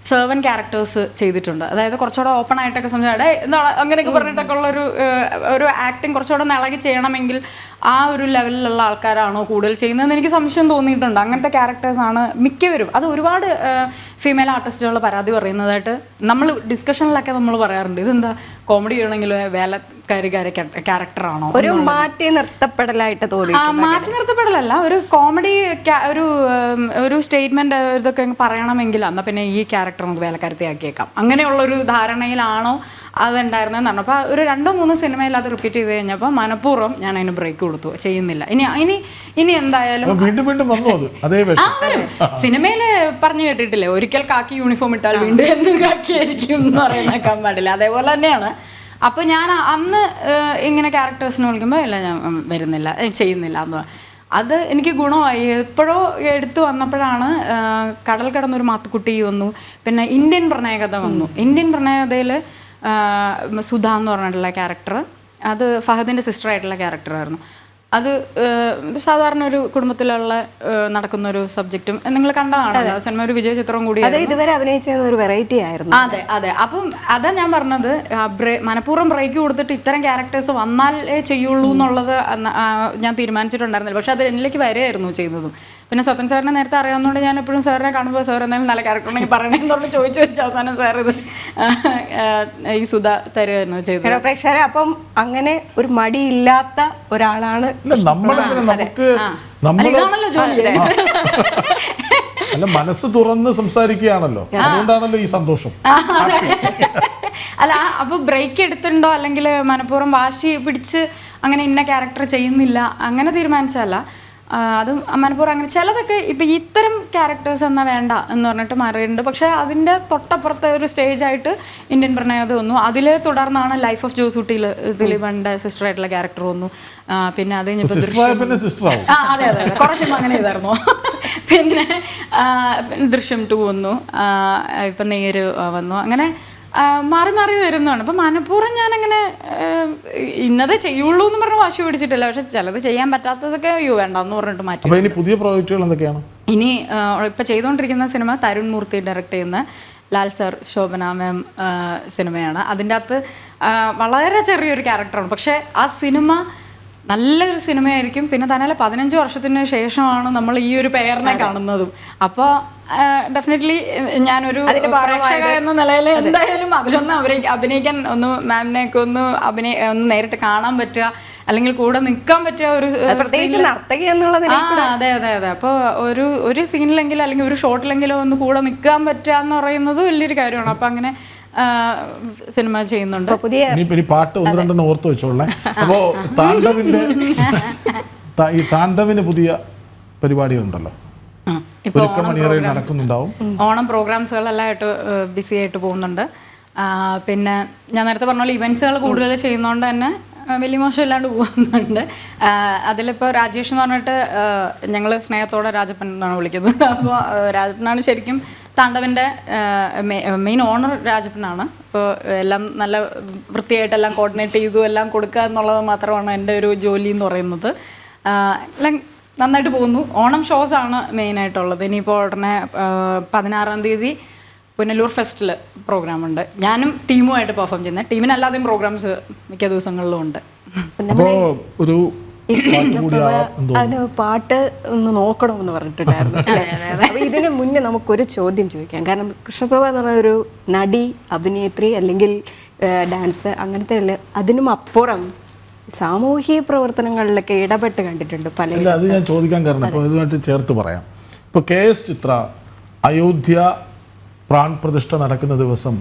സെർവൻ ക്യാരക്ടേഴ്സ് ചെയ്തിട്ടുണ്ട്. അതായത് കുറച്ചുകൂടെ ഓപ്പൺ ആയിട്ടൊക്കെ സംസാരിച്ചേ എന്താ അങ്ങനെയൊക്കെ പറഞ്ഞിട്ടൊക്കെ ഉള്ളൊരു ഒരു ആക്ടിങ് കുറച്ചുകൂടെ ഇളകി ചെയ്യണമെങ്കിൽ ആ ഒരു ലെവലിലുള്ള ആൾക്കാരാണോ കൂടുതൽ ചെയ്യുന്നതെന്ന് എനിക്ക് സംശയം തോന്നിയിട്ടുണ്ട്. അങ്ങനത്തെ ക്യാരക്ടേഴ്സാണ് മിക്കവരും. അത് ഒരുപാട് ഫീമെയിൽ ആർട്ടിസ്റ്റുകൾ പരാതി പറയുന്നതായിട്ട് നമ്മൾ ഡിസ്കഷനിലൊക്കെ നമ്മൾ പറയാറുണ്ട്. ഇതെന്താ കോമഡി ചെയ്യണമെങ്കിൽ വേലക്കാരിക്കാരെ ക്യാരക്ടറാണോ? ഒരു മാറ്റി നിർത്തപ്പെടലായിട്ട് തോന്നി. മാറ്റി നിർത്തപ്പെടലല്ല, ഒരു കോമഡി ഒരു സ്റ്റേറ്റ്മെന്റ് ഇതൊക്കെ പറയണമെങ്കിൽ എന്നാൽ പിന്നെ ഈ ക്യാരക്ടർ നമുക്ക് വേലക്കാരത്തെ ആക്കിയേക്കാം, അങ്ങനെയുള്ളൊരു ധാരണയിലാണോ അതുണ്ടായിരുന്നതെന്നാണ്. അപ്പോൾ ഒരു 2 3 സിനിമയിൽ അത് റിപ്പീറ്റ് ചെയ്ത് കഴിഞ്ഞപ്പോൾ മനഃപൂർവ്വം ഞാൻ അതിന് ബ്രേക്ക് കൊടുത്തു, ചെയ്യുന്നില്ല. ഇനി എന്തായാലും സിനിമയിൽ പറഞ്ഞു കേട്ടിട്ടില്ലേ, ഒരിക്കൽ കാക്കി യൂണിഫോം ഇട്ടാൽ വീണ്ടും എന്തും കാക്കിയായിരിക്കും എന്ന് പറയുന്നേക്കാൻ പാടില്ല. അതേപോലെ തന്നെയാണ്. അപ്പോൾ ഞാൻ അന്ന് ഇങ്ങനെ ക്യാരക്ടേഴ്സിനെ വിളിക്കുമ്പോൾ ഇല്ല ഞാൻ വരുന്നില്ല, ചെയ്യുന്നില്ല എന്ന്. അത് എനിക്ക് ഗുണമായി. എപ്പോഴോ എടുത്തു വന്നപ്പോഴാണ് കടൽ കടന്നൊരു മാത്തുക്കുട്ടി വന്നു, പിന്നെ ഇന്ത്യൻ പ്രണയകഥ വന്നു. ഇന്ത്യൻ പ്രണയകഥയിൽ സുധ എന്ന് പറഞ്ഞിട്ടുള്ള ക്യാരക്ടർ, അത് ഫഹദിൻ്റെ സിസ്റ്ററായിട്ടുള്ള ക്യാരക്ടറായിരുന്നു. അത് സാധാരണ ഒരു കുടുംബത്തിലുള്ള നടക്കുന്ന ഒരു സബ്ജക്റ്റും നിങ്ങൾ കണ്ടതാണല്ലോ സിനിമ, ഒരു വിജയ ചിത്രം കൂടി. അത് ഇതുവരെ അഭിനയിച്ചത് ഒരു വെറൈറ്റി ആയിരുന്നു. അതെ അതെ. അപ്പം അതാ ഞാൻ പറഞ്ഞത്, മനഃപൂർവ്വം ബ്രേക്ക് കൊടുത്തിട്ട് ഇത്തരം ക്യാരക്ടേഴ്സ് വന്നാലേ ചെയ്യുള്ളൂ എന്നുള്ളത് ഞാൻ തീരുമാനിച്ചിട്ടുണ്ടായിരുന്നില്ല. പക്ഷെ അത് എന്നിലേക്ക് വരെയായിരുന്നു ചെയ്യുന്നതും. പിന്നെ സത്യൻ സാറിനെ നേരത്തെ അറിയാവുന്നതുകൊണ്ട് ഞാൻ എപ്പോഴും സാറിനെ കാണുമ്പോൾ സാർ എന്തെങ്കിലും നല്ല ക്യാരക്ടർ ഉണ്ടെങ്കിൽ പറയണമെന്ന് ചോദിച്ചു വെച്ച് അവസാനം സാർ ഇത് ഈ സുധ തരുമായിരുന്നു ചെയ്തത്. പ്രേക്ഷകരെ അപ്പം അങ്ങനെ ഒരു മടിയില്ലാത്ത ഒരാളാണ്. ഇതാണല്ലോ ജോലി. അല്ല, മനസ്സ് തുറന്ന് സംസാരിക്കുകയാണല്ലോ, അതുകൊണ്ടാണല്ലോ ഈ സന്തോഷം. അല്ല, അപ്പൊ ബ്രേക്ക് എടുത്തിട്ടുണ്ടോ അല്ലെങ്കിൽ മനഃപൂർവ്വം വാശി പിടിച്ച് അങ്ങനെ ഇന്ന ക്യാരക്ടർ ചെയ്യുന്നില്ല അങ്ങനെ തീരുമാനിച്ചല്ല. അത് മനഃപൂർവ്വം അങ്ങനെ ചിലതൊക്കെ ഇപ്പം ഇത്തരം ക്യാരക്ടേഴ്സ് എന്നാൽ വേണ്ട എന്ന് പറഞ്ഞിട്ട് മാറിയിട്ടുണ്ട്. പക്ഷേ അതിൻ്റെ തൊട്ടപ്പുറത്തെ ഒരു സ്റ്റേജായിട്ട് ഇന്ത്യൻ പ്രണയത് വന്നു. അതിൽ തുടർന്നാണ് ലൈഫ് ഓഫ് ജോസൂട്ടിയിൽ ദിലീപൻ്റെ സിസ്റ്ററായിട്ടുള്ള ക്യാരക്ടർ വന്നു. പിന്നെ അത് കഴിഞ്ഞപ്പോൾ അതെ അതെ കുറേ സിനിമ അങ്ങനെ ചെയ്തായിരുന്നു. പിന്നെ ദൃശ്യം 2 വന്നു, ഇപ്പം നേര് വന്നു. അങ്ങനെ മാറി മാറി വരുന്നതാണ്. അപ്പം മനഃപൂർവ്വം ഞാനങ്ങനെ ഇന്നതേ ചെയ്യുള്ളൂ എന്ന് പറഞ്ഞ് വാശി പിടിച്ചിട്ടില്ല. പക്ഷെ ചിലത് ചെയ്യാൻ പറ്റാത്തതൊക്കെ അയ്യോ വേണ്ടെന്ന് പറഞ്ഞിട്ട് മാറ്റി. ഇനി പുതിയ പ്രോജക്റ്റുകൾ എന്തൊക്കെയാണ്? ഇനി ഇപ്പം ചെയ്തുകൊണ്ടിരിക്കുന്ന സിനിമ തരുൺ മൂർത്തി ഡയറക്റ്റ് ചെയ്യുന്ന ലാൽ സർ ശോഭന മാം സിനിമയാണ്. അതിൻ്റെ അകത്ത് വളരെ ചെറിയൊരു ക്യാരക്ടറാണ്. പക്ഷേ ആ സിനിമ നല്ലൊരു സിനിമയായിരിക്കും. പിന്നെ തന്നെ 15 വർഷത്തിന് ശേഷമാണ് നമ്മൾ ഈ ഒരു പെയറിനെ കാണുന്നതും. അപ്പോൾ ഡെഫിനറ്റ്ലി ഞാനൊരു പ്രേക്ഷക എന്ന നിലയിൽ എന്തായാലും അതിലൊന്ന് അഭിനയിക്കാൻ ഒന്ന് മാമിനെയൊക്കെ ഒന്ന് നേരിട്ട് കാണാൻ പറ്റുക, അല്ലെങ്കിൽ കൂടെ നിൽക്കാൻ പറ്റുക ഒരു അതെ അതെ അതെ. അപ്പോൾ ഒരു സീനിലെങ്കിലും അല്ലെങ്കിൽ ഒരു ഷോട്ടിലെങ്കിലും ഒന്ന് കൂടെ നിൽക്കാൻ പറ്റുക എന്ന് പറയുന്നത് വലിയൊരു കാര്യമാണ്. അപ്പം അങ്ങനെ സിനിമ ചെയ്യുന്നുണ്ട്. പുതിയ പാട്ട് 1-2 ഓർത്ത് വെച്ചോളേ. അപ്പോ താണ്ഡവിന് പുതിയ പരിപാടികളുണ്ടല്ലോ, നടക്കുന്നുണ്ടാവും. ഓണം പ്രോഗ്രാംസുകളെല്ലാം ആയിട്ട് ബിസി ആയിട്ട് പോകുന്നുണ്ട്. പിന്നെ ഞാൻ നേരത്തെ പറഞ്ഞ പോലെ ഇവൻറ്റ്സുകൾ കൂടുതൽ ചെയ്യുന്നതുകൊണ്ട് തന്നെ വലിയ മോശമില്ലാണ്ട് പോകുന്നുണ്ട്. അതിലിപ്പോൾ രാജേഷ് എന്ന് പറഞ്ഞിട്ട് ഞങ്ങൾ സ്നേഹത്തോടെ രാജപ്പൻ എന്നാണ് വിളിക്കുന്നത്. അപ്പോൾ രാജപ്പനാണ് ശരിക്കും താണ്ഡവിൻ്റെ മെയിൻ ഓണർ രാജപ്പനാണ്. അപ്പോൾ എല്ലാം നല്ല വൃത്തിയായിട്ടെല്ലാം കോർഡിനേറ്റ് ചെയ്തു എല്ലാം കൊടുക്കുക എന്നുള്ളത് മാത്രമാണ് എൻ്റെ ഒരു ജോലി എന്ന് പറയുന്നത്. എല്ലാം നന്നായിട്ട് പോകുന്നു. ഓണം ഷോസാണ് മെയിനായിട്ടുള്ളത്. ഇനിയിപ്പോൾ ഉടനെ 16-ാം തീയതി പുനലൂർ ഫെസ്റ്റിൽ പ്രോഗ്രാമുണ്ട്. ഞാനും ടീമുമായിട്ട് പെർഫോം ചെയ്യുന്നത്. ടീമിനല്ലാതെയും പ്രോഗ്രാംസ് മിക്ക ദിവസങ്ങളിലും ഉണ്ട്. ഒരു പാട്ട് ഒന്ന് നോക്കണമെന്ന് പറഞ്ഞിട്ടുണ്ടായിരുന്നു. അപ്പൊ ഇതിന് മുന്നേ നമുക്കൊരു ചോദ്യം ചോദിക്കാം. കാരണം കൃഷ്ണപ്രഭ എന്ന് പറഞ്ഞ ഒരു നടി, അഭിനേത്രി അല്ലെങ്കിൽ ഡാൻസ് അങ്ങനത്തെ അതിനും അപ്പുറം സാമൂഹിക പ്രവർത്തനങ്ങളിലൊക്കെ ഇടപെട്ട് കണ്ടിട്ടുണ്ട് പല. അത് ഞാൻ ചോദിക്കാൻ കാരണം ഇപ്പോൾ ഇതുമായിട്ട് ചേർത്ത് പറയാം. ഇപ്പോൾ KS ചിത്ര അയോധ്യ പ്രാൺ പ്രതിഷ്ഠ നടക്കുന്ന ദിവസം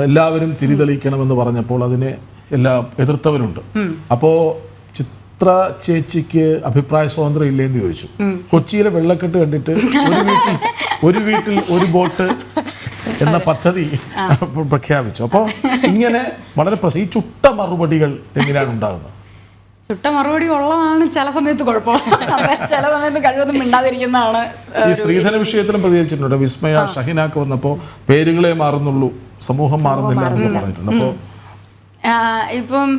എല്ലാവരും തിരിതെളിക്കണമെന്ന് പറഞ്ഞപ്പോൾ അതിനെ എതിർത്തവരുണ്ട്. അപ്പോൾ ചിത്ര ചേച്ചിക്ക് അഭിപ്രായ സ്വാതന്ത്ര്യം ഇല്ലേന്ന് ചോദിച്ചു. കൊച്ചിയിലെ വെള്ളക്കെട്ട് കണ്ടിട്ട് ഒരു വീട്ടിൽ ഒരു ബോട്ട് എന്ന പദ്ധതി പ്രഖ്യാപിച്ചു. അപ്പോൾ ഇങ്ങനെ വളരെ ഈ ചുട്ട മറുപടികൾ എങ്ങനെയാണ് ഉണ്ടാകുന്നത്? ചുട്ട മറുപടി ഉള്ളതാണ് ചില സമയത്ത് കുഴപ്പം, ചില സമയത്ത് കഴിവൊന്നും മിണ്ടാതിരിക്കുന്നതാണ്. ഈ സ്ത്രീധന വിഷയത്തിലും പ്രതികരിച്ചിട്ടുണ്ട്. വിസ്മയ ഷഹിനാക്ക് വന്നപ്പോൾ പേരുകളെ മാറുന്നുള്ളൂ, സമൂഹം മാറുന്നില്ല എന്നൊക്കെ പറഞ്ഞിട്ടുണ്ട്. അപ്പോൾ ഇപ്പം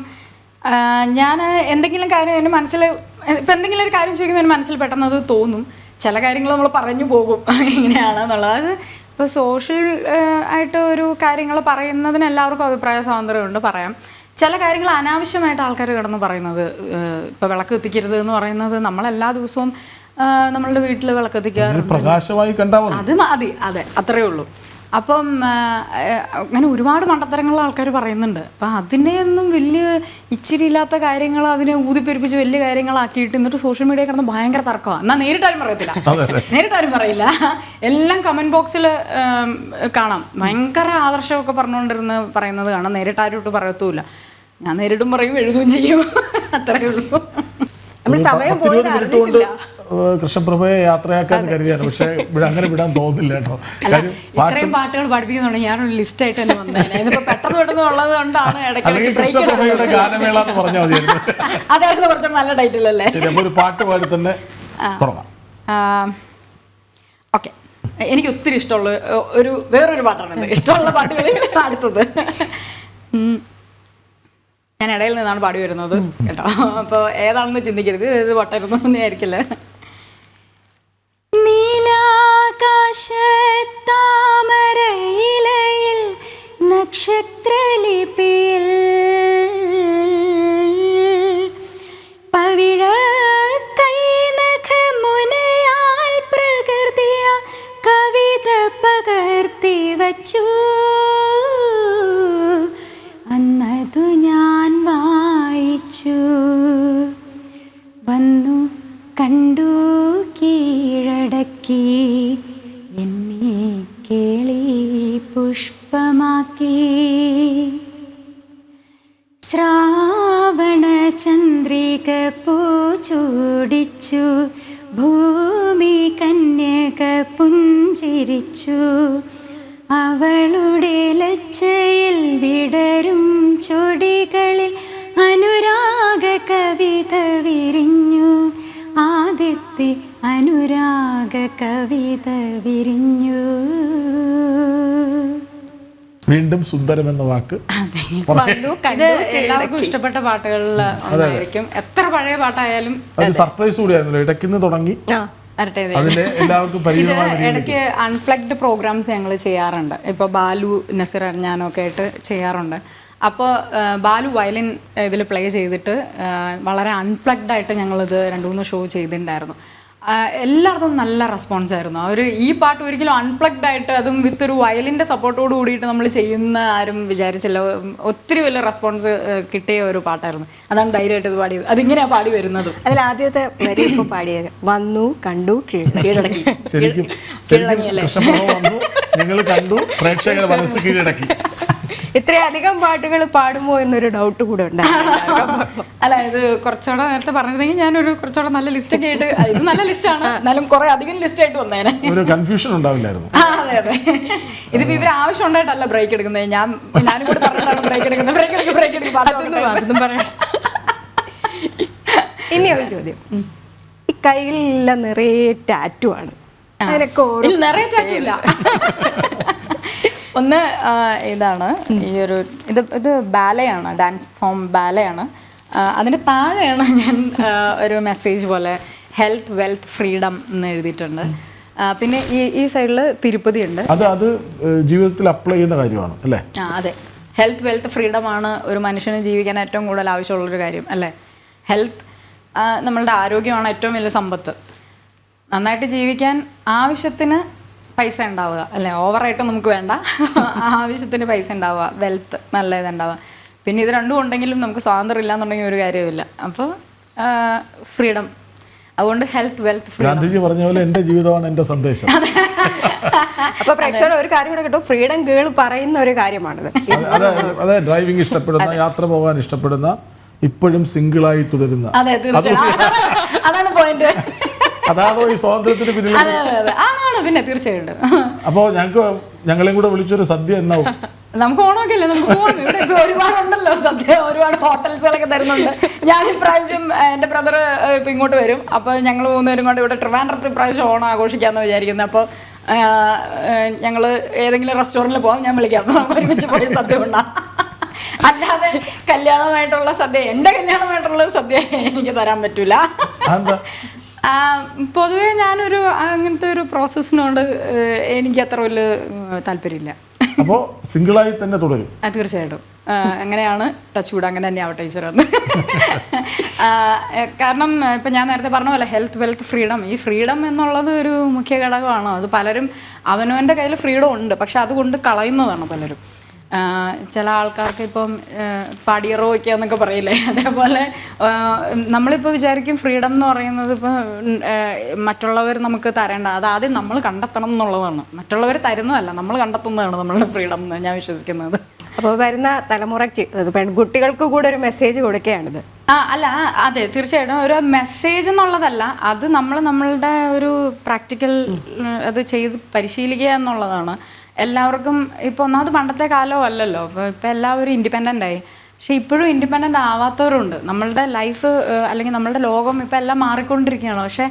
ഞാൻ എന്തെങ്കിലും കാര്യം എൻ്റെ മനസ്സിൽ ഇപ്പം എന്തെങ്കിലും ഒരു കാര്യം ചോദിക്കുമ്പോൾ എൻ്റെ മനസ്സിൽ പെട്ടെന്ന് അത് തോന്നും. ചില കാര്യങ്ങൾ നമ്മൾ പറഞ്ഞു പോകും ഇങ്ങനെയാണെന്നുള്ളത്. അത് ഇപ്പോൾ സോഷ്യൽ ആയിട്ട് ഒരു കാര്യങ്ങൾ പറയുന്നതിന് എല്ലാവർക്കും അഭിപ്രായ സ്വാതന്ത്ര്യമുണ്ട്, പറയാം. ചില കാര്യങ്ങൾ അനാവശ്യമായിട്ട് ആൾക്കാർ കിടന്ന് പറയുന്നത്, ഇപ്പോൾ വിളക്ക് കത്തിക്കരുത് എന്ന് പറയുന്നത് നമ്മളെല്ലാ ദിവസവും നമ്മളുടെ വീട്ടിൽ വിളക്ക് കത്തിക്കാറുണ്ട്, പ്രകാശമായി കണ്ടാൽ അത് മതി, അതെ അത്രയേ ഉള്ളൂ. അപ്പം അങ്ങനെ ഒരുപാട് മണ്ടത്തരങ്ങൾ ആൾക്കാർ പറയുന്നുണ്ട്. അപ്പം അതിനെയൊന്നും വലിയ ഇച്ചിരി ഇല്ലാത്ത കാര്യങ്ങൾ അതിനെ ഊതിപ്പെരുപ്പിച്ച് വലിയ കാര്യങ്ങളാക്കിയിട്ട് എന്നിട്ട് സോഷ്യൽ മീഡിയ കിടന്ന് ഭയങ്കര തർക്കമാണ്. എന്നാൽ നേരിട്ടാരും പറയത്തില്ല, നേരിട്ടാരും പറയില്ല. എല്ലാം കമൻറ്റ് ബോക്സിൽ കാണാം. ഭയങ്കര ആദർശമൊക്കെ പറഞ്ഞുകൊണ്ടിരുന്ന് പറയുന്നത് കാണാം. നേരിട്ടാരും ഇട്ട് പറയത്തുമില്ല. ഞാൻ നേരിട്ടും പറയും, എഴുതുകയും ചെയ്യും, അത്രയേ ഉള്ളൂ. നമ്മൾ സമയം കൊണ്ട് കൃഷ്ണപ്രഭയെ യാത്രയാക്കാൻ കരുതിയാണ്. പക്ഷെ അങ്ങനെ വിടാൻ തോന്നില്ല കേട്ടോ. ഇത്രയും പാട്ടുകൾ പഠിപ്പിക്കുന്നുണ്ട്. ഞാനൊരു ലിസ്റ്റ് ആയിട്ട് തന്നെ വന്നേനെ. ഇതിപ്പോ പെട്ടെന്ന് ഉള്ളത് കൊണ്ടാണ് കൃഷ്ണപ്രഭയുടെ ഗാനമേള എന്ന് പറഞ്ഞാൽ മതിയായിരുന്നു. അതായിരുന്നു കുറച്ചുകൂടെ നല്ല ടൈറ്റിൽ അല്ലേ? ശരി, അപ്പോൾ ഒരു പാട്ട് പാടി തന്നെ തുടങ്ങാം. ഓക്കെ, എനിക്ക് ഒത്തിരി ഇഷ്ടമുള്ള വേറൊരു പാട്ടാണ് ഇഷ്ടമുള്ള പാട്ടുകളിൽ അടുത്തത്. ഞാൻ ഇടയിൽ നിന്നാണ് പാടി വരുന്നത് കേട്ടോ. അപ്പോൾ ഏതാണെന്ന് ചിന്തിക്കരുത്, ഇത് പൊട്ടരുന്നു എന്നായിരിക്കില്ല. നീലാകാശത്താമരയിലയിൽ നക്ഷത്രലിപിയിൽ പവിഴ കൈനഖമുനയാൽ പ്രകൃതിയ കവിത പകർത്തി വച്ചു. അന്നതു ഞാൻ വായിച്ചു, വന്നു കണ്ടു കീഴടക്കി, എന്നെ കേളി പുഷ്പമാക്കി. ശ്രാവണ ചന്ദ്രിക പൂച്ചൂടിച്ചു, ഭൂമി കന്യക പുഞ്ചിരിച്ചു. അവളുടെ ലജ്ജയിൽ വിടരും ചൊടികളിൽ അനുരാഗ കവിത വിരിഞ്ഞു. ആദിത്യ അനുരാഗ കവിത വിരിഞ്ഞു. വീണ്ടും സുന്ദരം എന്ന വാക്ക് ഇത് എല്ലാവർക്കും ഇഷ്ടപ്പെട്ട പാട്ടുകളിൽ ഒന്നായിരിക്കും. എത്ര പഴയ പാട്ടായാലും അത് സർപ്രൈസ് കൂടിയായിരുന്നല്ലോ. ഇടയ്ക്കുന്ന് തുടങ്ങി അതിലെ എല്ലാവർക്കും ഇടയ്ക്ക് അൺപ്ലഗ്ഡ് പ്രോഗ്രാംസ് ഞങ്ങൾ ചെയ്യാറുണ്ട്. ഇപ്പോൾ ബാലു നസീർ ഞാനൊക്കെ ആയിട്ട് ചെയ്യാറുണ്ട്. അപ്പോൾ ബാലു വയലിൻ ഇതിൽ പ്ലേ ചെയ്തിട്ട് വളരെ അൺപ്ലഗ്ഡ് ആയിട്ട് ഞങ്ങളിത് 2-3 ഷോ ചെയ്തിട്ടുണ്ടായിരുന്നു. എല്ലായിടത്തും നല്ല റെസ്പോൺസ് ആയിരുന്നു. അവർ ഈ പാട്ട് ഒരിക്കലും അൺപ്ലഗ്ഡ് ആയിട്ട്, അതും വിത്ത് ഒരു വയലിൻ്റെ സപ്പോർട്ടോട് കൂടിയിട്ട് നമ്മൾ ചെയ്യുന്ന ആരും വിചാരിച്ചില്ല. ഒത്തിരി വലിയ റെസ്പോൺസ് കിട്ടിയ ഒരു പാട്ടായിരുന്നു. അതാണ് ധൈര്യമായിട്ട് ഇത് പാടിയത്. അതിങ്ങനെയാണ് പാടി വരുന്നത്. അതിൽ ആദ്യത്തെ വരി ഇപ്പോൾ പാടിയത് വന്നു കണ്ടു കീഴടക്കി. ഞങ്ങൾ കണ്ടു, പ്രേക്ഷകരുടെ മനസ്സ് കീഴടക്കി. ഇത്രയധികം പാട്ടുകൾ പാടുമോ എന്നൊരു ഡൗട്ട് കൂടെ ഉണ്ടായിരുന്നു. അല്ല, ഇത് കുറച്ചുകൂടെ നേരത്തെ പറഞ്ഞിരുന്നെങ്കിൽ ഞാനൊരു കുറച്ചുകൂടെ നല്ല ലിസ്റ്റ് ഒക്കെ ആയിട്ട്, ഇത് നല്ല ലിസ്റ്റാണ്, എന്നാലും കുറെ അധികം ലിസ്റ്റ് ആയിട്ട് വന്നേനെ. ഒരു കൺഫ്യൂഷൻ ഉണ്ടാവില്ലായിരുന്നു. അതെ അതെ. ഇതിപ്പോ ഇവർ ആവശ്യം ഉണ്ടായിട്ടല്ല ബ്രേക്ക് എടുക്കുന്നത്. ഞാനും കൂടെ പറഞ്ഞിട്ടാണ് ബ്രേക്ക് എടുക്കുന്നത്. ബ്രേക്ക് എടുക്കും. അതൊന്നും പറയാം. ഇനി ഒരു ചോദ്യം. ഈ കയ്യിലെല്ലാം നിറയെ ടാറ്റു ആണ്. അതിനൊക്കെ നിറയെ ടാറ്റു ഇല്ല. ഒന്ന് ഇതാണ് ഈ ഒരു ഇത് ബാലയാണ്, ഡാൻസ് ഫോം ബാലയാണ്. അതിൻ്റെ താഴെയാണ് ഞാൻ ഒരു മെസ്സേജ് പോലെ ഹെൽത്ത് വെൽത്ത് ഫ്രീഡം എന്ന് എഴുതിയിട്ടുണ്ട്. പിന്നെ ഈ സൈഡിൽ തിരുപ്പതി ഉണ്ട്. അത് ജീവിതത്തിൽ അപ്ലൈ ചെയ്യുന്ന കാര്യമാണ് അല്ലേ? അതെ. ഹെൽത്ത് വെൽത്ത് ഫ്രീഡമാണ് ഒരു മനുഷ്യന് ജീവിക്കാൻ ഏറ്റവും കൂടുതൽ ആവശ്യമുള്ളൊരു കാര്യം അല്ലേ? ഹെൽത്ത്, നമ്മളുടെ ആരോഗ്യമാണ് ഏറ്റവും വലിയ സമ്പത്ത്. നന്നായിട്ട് ജീവിക്കാൻ ആവശ്യത്തിന് പൈസ ഉണ്ടാവുക അല്ലേ? ഓവറായിട്ട് നമുക്ക് വേണ്ട, ആവശ്യത്തിന് പൈസ ഉണ്ടാവുക, വെൽത്ത് നല്ല ഇതുണ്ടാവുക. പിന്നെ ഇത് രണ്ടും ഉണ്ടെങ്കിലും നമുക്ക് സ്വാതന്ത്ര്യം ഇല്ലാന്നുണ്ടെങ്കിൽ ഒരു കാര്യമില്ല. അപ്പോൾ ഫ്രീഡം, അതുകൊണ്ട് ഹെൽത്ത് വെൽത്ത് ഫ്രീഡം. ഗാന്ധിജി പറഞ്ഞ പോലെ എൻ്റെ ജീവിതമാണ് എൻ്റെ സന്ദേശം. അപ്പൊ പ്രേക്ഷകർ ഒരു കാര്യം കൂടെ കേട്ടോ, ഫ്രീഡം ഗേൾ പറയുന്ന ഒരു കാര്യമാണിത്. അതെ, ഡ്രൈവിംഗ് ഇഷ്ടപ്പെടുന്ന, യാത്ര പോകാൻ ഇഷ്ടപ്പെടുന്ന, ഇപ്പോഴും സിംഗിളായി തുടരുന്ന. അതെ, അതാണ് പോയിന്റ്. അതാണോ ഈ സ്വാതന്ത്ര്യത്തിന് പിന്നിൽ? ആണ്, പിന്നെ തീർച്ചയായിട്ടും. അപ്പോ ഞങ്ങളെയും കൂടെ വിളിച്ചൊരു സദ്യ എന്നാവും? നമുക്ക് ഓണമൊക്കെ അല്ലേ, നമുക്ക് പോകണം. ഇവിടെ ഇപ്പൊ ഒരുപാടുണ്ടല്ലോ സദ്യ, ഒരുപാട് ഹോട്ടൽസുകളൊക്കെ തരുന്നുണ്ട്. ഞാൻ ഇപ്രാവശ്യം എൻ്റെ ബ്രദർ ഇപ്പം ഇങ്ങോട്ട് വരും. അപ്പോൾ ഞങ്ങൾ 3 പേരും കൊണ്ട് ഇവിടെ ട്രിവാൻഡ്രത്ത് ഇപ്രാവശ്യം ഓണം ആഘോഷിക്കാമെന്ന് വിചാരിക്കുന്നത്. അപ്പോൾ ഞങ്ങൾ ഏതെങ്കിലും റെസ്റ്റോറൻറ്റിൽ പോകാം, ഞാൻ വിളിക്കാം, നമുക്ക് ഒരുമിച്ച് പോയി സദ്യ ഉണ്ടാകും. അല്ലാതെ കല്യാണമായിട്ടുള്ള സദ്യ, എൻ്റെ കല്യാണമായിട്ടുള്ള സദ്യ എനിക്ക് തരാൻ പറ്റൂല. പൊതുവേ ഞാനൊരു അങ്ങനത്തെ ഒരു പ്രോസസ്സിനോട് എനിക്ക് അത്ര വലിയ താല്പര്യമില്ല. അപ്പോൾ സിംഗിളായി തന്നെ തുടരും? തീർച്ചയായിട്ടും അങ്ങനെയാണ്. ടച്ച് വുഡ്, അങ്ങനെ തന്നെ ആവട്ടെ ഈശ്വരൻ. കാരണം ഇപ്പം ഞാൻ നേരത്തെ പറഞ്ഞ പോലെ ഹെൽത്ത് വെൽത്ത് ഫ്രീഡം, ഈ ഫ്രീഡം എന്നുള്ളത് ഒരു മുഖ്യ ഘടകമാണ്. അത് പലരും അവനവൻ്റെ കയ്യിൽ ഫ്രീഡം ഉണ്ട്, പക്ഷെ അതുകൊണ്ട് കളയുന്നതാണ് പലരും. ചില ആൾക്കാർക്ക് ഇപ്പം പടിയറോ വയ്ക്കുക എന്നൊക്കെ പറയില്ലേ, അതേപോലെ നമ്മളിപ്പോൾ വിചാരിക്കും ഫ്രീഡം എന്ന് പറയുന്നത് ഇപ്പോൾ മറ്റുള്ളവർ നമുക്ക് തരേണ്ട, അത് ആദ്യം നമ്മൾ കണ്ടെത്തണം എന്നുള്ളതാണ്. മറ്റുള്ളവർ തരുന്നതല്ല, നമ്മൾ കണ്ടെത്തുന്നതാണ് നമ്മളുടെ ഫ്രീഡം എന്ന് ഞാൻ വിശ്വസിക്കുന്നത്. അപ്പോൾ വരുന്ന തലമുറയ്ക്ക്, പെൺകുട്ടികൾക്ക് കൂടെ ഒരു മെസ്സേജ് കൊടുക്കുകയാണിത്. അല്ല, അതെ, തീർച്ചയായിട്ടും ഒരു മെസ്സേജ് എന്നുള്ളതല്ല, അത് നമ്മളുടെ ഒരു പ്രാക്ടിക്കൽ അത് ചെയ്ത് പരിശീലിക്കുക എന്നുള്ളതാണ്. എല്ലാവർക്കും ഇപ്പോൾ ഒന്നാമത് പണ്ടത്തെ കാലവും അല്ലല്ലോ, ഇപ്പോൾ എല്ലാവരും ഇൻഡിപെൻഡൻ്റ് ആയി. പക്ഷെ ഇപ്പോഴും ഇൻഡിപെൻഡൻ്റ് ആവാത്തവരുണ്ട്. നമ്മളുടെ ലൈഫ് അല്ലെങ്കിൽ നമ്മളുടെ ലോകം ഇപ്പോൾ എല്ലാം മാറിക്കൊണ്ടിരിക്കുകയാണ്. പക്ഷേ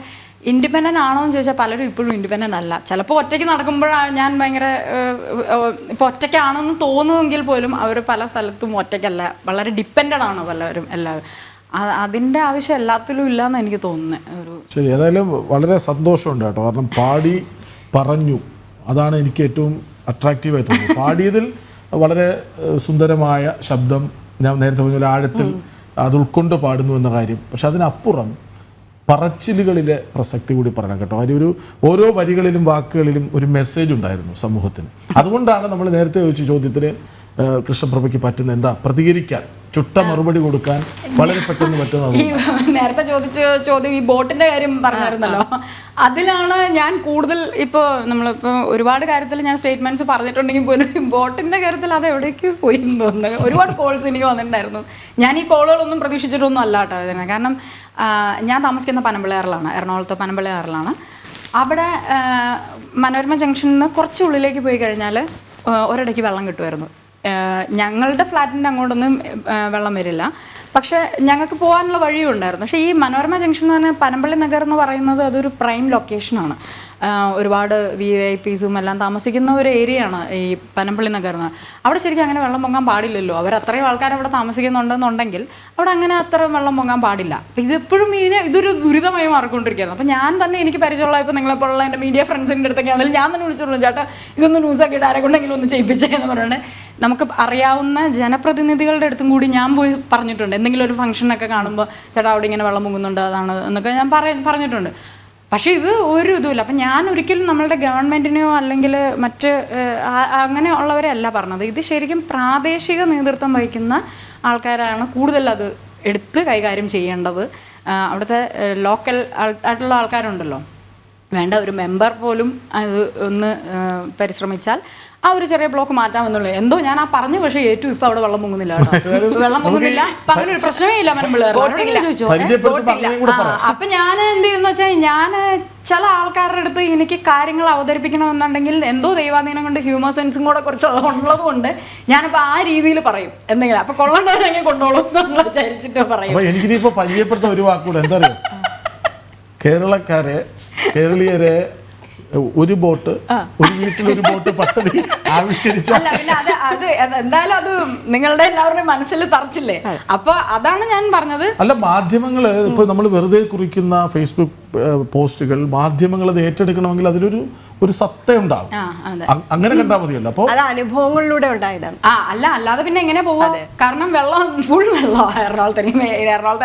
ഇൻഡിപെൻഡൻ്റ് ആണോ എന്ന് ചോദിച്ചാൽ പലരും ഇപ്പോഴും ഇൻഡിപെൻഡൻ്റ് അല്ല. ചിലപ്പോൾ ഒറ്റയ്ക്ക് നടക്കുമ്പോഴാണ് ഞാൻ ഭയങ്കര ഇപ്പോൾ ഒറ്റയ്ക്കാണെന്ന് തോന്നുമെങ്കിൽ പോലും അവർ പല സ്ഥലത്തും ഒറ്റയ്ക്കല്ല, വളരെ ഡിപ്പെൻഡൻ്റ് ആണ് പലരും എല്ലാവരും. അതിൻ്റെ ആവശ്യം എല്ലാത്തിലും ഇല്ലയെന്ന് എനിക്ക് തോന്നുന്നത്. ഒരു ശരി, ഏതായാലും വളരെ സന്തോഷമുണ്ട് കേട്ടോ. കാരണം പാടി പറഞ്ഞു, അതാണ് എനിക്ക് ഏറ്റവും അട്രാക്റ്റീവായി തോന്നുന്നത്. പാടിയതിൽ വളരെ സുന്ദരമായ ശബ്ദം, ഞാൻ നേരത്തെ പറഞ്ഞ പോലെ ആഴത്തിൽ അത് ഉൾക്കൊണ്ട് പാടുന്നു എന്ന കാര്യം. പക്ഷെ അതിനപ്പുറം പറച്ചിലുകളിലെ പ്രസക്തി കൂടി പറയണം കേട്ടോ. അതിൽ ഓരോ വരികളിലും വാക്കുകളിലും ഒരു മെസ്സേജ് ഉണ്ടായിരുന്നു സമൂഹത്തിന്. അതുകൊണ്ടാണ് നമ്മൾ നേരത്തെ ചോദിച്ച ചോദ്യത്തിന് കൃഷ്ണപ്രഭയ്ക്ക് പറ്റുന്ന എന്താ പ്രതികരിക്കാൻ, ചുട്ട മറുപടി കൊടുക്കാൻ വളരെ പെട്ടെന്ന് പറ്റുന്നത്. ഈ നേരത്തെ ചോദിച്ച ചോദ്യം ഈ ബോട്ടിന്റെ കാര്യം പറഞ്ഞായിരുന്നല്ലോ, അതിലാണ് ഞാൻ കൂടുതൽ ഇപ്പോൾ നമ്മളിപ്പോൾ ഒരുപാട് കാര്യത്തിൽ ഞാൻ സ്റ്റേറ്റ്മെന്റ്സ് പറഞ്ഞിട്ടുണ്ടെങ്കിൽ പോലും ബോട്ടിന്റെ കാര്യത്തിൽ അത് എവിടേക്ക് പോയി എന്ന് തോന്നുന്നത്. ഒരുപാട് കോൾസ് എനിക്ക് വന്നിട്ടുണ്ടായിരുന്നു. ഞാൻ ഈ കോളുകളൊന്നും പ്രതീക്ഷിച്ചിട്ടൊന്നും അല്ല കേട്ടോ ഇതിനെ. കാരണം ഞാൻ താമസിക്കുന്ന പനമ്പിളയാറിലാണ്, എറണാകുളത്തെ പനമ്പിളയാറിലാണ്. അവിടെ മനോരമ ജംഗ്ഷനിൽ നിന്ന് കുറച്ച് ഉള്ളിലേക്ക് പോയി കഴിഞ്ഞാൽ ഒരിടയ്ക്ക് വെള്ളം കിട്ടുമായിരുന്നു. ഞങ്ങളുടെ ഫ്ലാറ്റിൻ്റെ അങ്ങോട്ടൊന്നും വെള്ളം വരില്ല, പക്ഷേ ഞങ്ങൾക്ക് പോകാനുള്ള വഴിയും ഉണ്ടായിരുന്നു. പക്ഷേ ഈ മനോരമ ജംഗ്ഷൻ എന്ന് പറഞ്ഞാൽ പനമ്പള്ളി നഗർ എന്ന് പറയുന്നത് അതൊരു പ്രൈം ലൊക്കേഷനാണ്. ഒരുപാട് VIPസും എല്ലാം താമസിക്കുന്ന ഒരു ഏരിയയാണ് ഈ പനമ്പള്ളി നഗർ എന്ന്. അവിടെ ശരിക്കും അങ്ങനെ വെള്ളം പൊങ്ങാൻ പാടില്ലല്ലോ. അവരത്രയും ആൾക്കാർ അവിടെ താമസിക്കുന്നുണ്ടെന്നുണ്ടെങ്കിൽ അവിടെ അങ്ങനെ അത്ര വെള്ളം പൊങ്ങാൻ പാടില്ല. അപ്പം ഇതെപ്പോഴും ഇതൊരു ദുരിതമായി മാറിക്കൊണ്ടിരിക്കുകയാണ്. അപ്പം ഞാൻ തന്നെ എനിക്ക് പരിചയമുള്ള ഇപ്പോൾ നിങ്ങളെപ്പോഴുള്ള എൻ്റെ മീഡിയ ഫ്രണ്ട്സിൻ്റെ അടുത്തൊക്കെ ആണെങ്കിലും ഞാൻ തന്നെ വിളിച്ചോളൂ, ചേട്ടാ ഇതൊന്ന് ന്യൂസൊക്കെ ഇട്ട് ആരെക്കൊണ്ടെങ്കിലും ഒന്ന് ചെയ്യിപ്പിച്ചേ എന്ന് പറഞ്ഞിട്ട് നമുക്ക് അറിയാവുന്ന ജനപ്രതിനിധികളുടെ അടുത്തും കൂടി ഞാൻ പോയി പറഞ്ഞിട്ടുണ്ട്. എന്തെങ്കിലും ഒരു ഫംഗ്ഷനൊക്കെ കാണുമ്പോൾ ചേട്ടാ അവിടെ ഇങ്ങനെ വെള്ളം പൊങ്ങുന്നുണ്ട് അതാണ് എന്നൊക്കെ ഞാൻ പറഞ്ഞിട്ടുണ്ട്. പക്ഷേ ഇത് ഒരു ഇതുമില്ല. അപ്പം ഞാൻ ഒരിക്കലും നമ്മളുടെ ഗവൺമെൻറ്റിനെയോ അല്ലെങ്കിൽ മറ്റ് അങ്ങനെ ഉള്ളവരെ അല്ല പറഞ്ഞത്. ഇത് ശരിക്കും പ്രാദേശിക നേതൃത്വം വഹിക്കുന്ന ആൾക്കാരാണ് കൂടുതൽ അത് എടുത്ത് കൈകാര്യം ചെയ്യേണ്ടത്. അവിടുത്തെ ലോക്കൽ ആയിട്ടുള്ള ആൾക്കാരുണ്ടല്ലോ, വേണ്ട ഒരു മെമ്പർ പോലും അത് ഒന്ന് പരിശ്രമിച്ചാൽ ആ ഒരു ചെറിയ ബ്ലോക്ക് മാറ്റാമെന്നുള്ളൂ. എന്തോ ഞാൻ ആ പറഞ്ഞു, പക്ഷേ ഏറ്റവും ഇപ്പം അവിടെ വെള്ളം പൊങ്ങുന്നില്ല കേട്ടോ. വെള്ളം പൊങ്ങുന്നില്ല, അപ്പം അങ്ങനെ ഒരു പ്രശ്നമേ ഇല്ല മനമ്പിള്ളേർ ചോദിച്ചോ. അപ്പം ഞാൻ എന്ത് ചെയ്യുന്നു വെച്ചാൽ, ഞാൻ ചില ആൾക്കാരുടെ അടുത്ത് എനിക്ക് കാര്യങ്ങൾ അവതരിപ്പിക്കണമെന്നുണ്ടെങ്കിൽ എന്തോ ദൈവാധീനം കൊണ്ട് ഹ്യൂമർ സെൻസും കൂടെ കുറച്ച് ഉള്ളത് കൊണ്ട് ഞാനിപ്പോൾ ആ രീതിയിൽ പറയും എന്തെങ്കിലും. അപ്പം കൊള്ളേണ്ടവരെങ്കിൽ കൊണ്ടോളൂ നമ്മൾ വിചാരിച്ചിട്ട് പറയും. എനിക്കിനിപ്പോൾ പരിചയപ്പെടുത്ത ഒരു വാക്കുകൂടെ എന്താ അറിയോ, കേരളീയരെ ഒരു ബോട്ട്, ഒരു വീട്ടിൽ ഒരു ബോട്ട് പദ്ധതി ആവിഷ്കരിച്ച. അല്ല പിന്നെ അത് എന്തായാലും അത് നിങ്ങളുടെ എല്ലാവരുടെയും മനസ്സിൽ തറച്ചില്ലേ. അപ്പൊ അതാണ് ഞാൻ പറഞ്ഞത്. അല്ല, മാധ്യമങ്ങൾ ഇപ്പൊ നമ്മൾ വെറുതെ കുറിക്കുന്ന ഫേസ്ബുക്ക് പോസ്റ്റുകൾ മാധ്യമങ്ങൾ അത് ഏറ്റെടുക്കണമെങ്കിൽ അതിലൊരു സത്ത ഉണ്ടാവും. അങ്ങനെ കണ്ടാൽ മതിയല്ലോ. അപ്പോൾ അത് അനുഭവങ്ങളിലൂടെ ഉണ്ടായതാണ്. അല്ലാതെ പിന്നെ എങ്ങനെ പോവാ? കാരണം വെള്ളം ഫുൾ വെള്ളമാണ് എറണാകുളത്ത്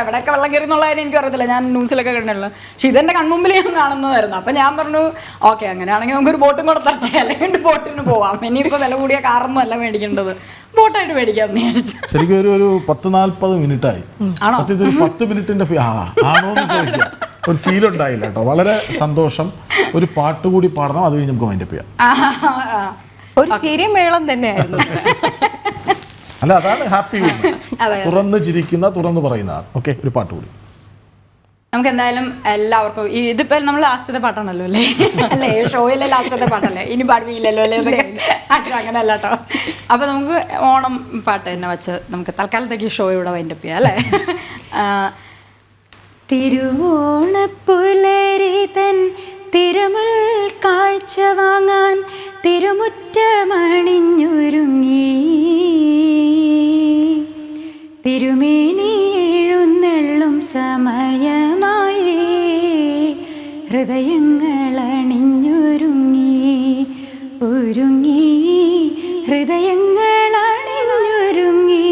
എവിടെയൊക്കെ വെള്ളം കയറി എന്നുള്ള കാര്യം എനിക്ക് അറിയത്തില്ല. ഞാൻ ന്യൂസിലൊക്കെ കണ്ടിട്ടുള്ളൂ. പക്ഷെ ഇതെന്റെ കൺമുമ്പിൽ ഞാൻ കാണുന്നതായിരുന്നു. അപ്പൊ ഞാൻ പറഞ്ഞു ഓക്കെ, അങ്ങനെയാണെങ്കിൽ നമുക്കൊരു ബോട്ടും കൂടെ തരട്ടെ, അല്ലെങ്കിൽ ബോട്ടിന് പോവാം. ഇനിയിപ്പോൾ വില കൂടിയ കാറൊന്നും അല്ല മേടിക്കേണ്ടത്, ബോട്ടായിട്ട് മേടിക്കാമെന്ന് വിചാരിച്ചു. ശരിക്കും ഒരു 40-40 മിനിറ്റായി. സത്യത്തിൽ 10 മിനിറ്റിന്റെ ആണോ എന്ന് ചോദിക്കാം, ഒരു ഫീൽ ഉണ്ടായില്ല കേട്ടോ. വളരെ സന്തോഷം. ഒരു പാട്ട് കൂടി പാടണം, അത് കഴിഞ്ഞ് നമുക്ക് വൈൻഡപ്പ് ചെയ്യാം. ഒരു ചിരിമേളം തന്നെയായിരുന്നു. അല്ല, അതാണ് ഹാപ്പി. തുറന്ന് ചിരിക്കുന്ന, തുറന്ന് പറയുന്നതാണ്. ഓക്കെ, ഒരു പാട്ട് കൂടി നമുക്ക് എന്തായാലും എല്ലാവർക്കും ഇതിപ്പോ നമ്മൾ ലാസ്റ്റത്തെ പാട്ടാണല്ലോ അല്ലേ? അല്ലേ, ഷോയിലെ ലാസ്റ്റത്തെ പാട്ടല്ലേ, ഇനി പാടുകയില്ലല്ലോ അല്ലേ? അങ്ങനെ അല്ല കേട്ടോ. അപ്പൊ നമുക്ക് ഓണം പാട്ട് തന്നെ വെച്ച് നമുക്ക് തൽക്കാലത്തേക്ക് ഷോ ഇവിടെ വൈൻഡപ്പ് ചെയ്യാം അല്ലേ? തിരുവോണപ്പുലരി തൻ തിരുമുൽ കാഴ്ച വാങ്ങാൻ തിരുമുറ്റമണിഞ്ഞൊരുങ്ങി തിരുമേനി എഴുന്നള്ളും സമയമായി ഹൃദയങ്ങൾ അണിഞ്ഞൊരുങ്ങി ഹൃദയങ്ങൾ അണിഞ്ഞൊരുങ്ങി.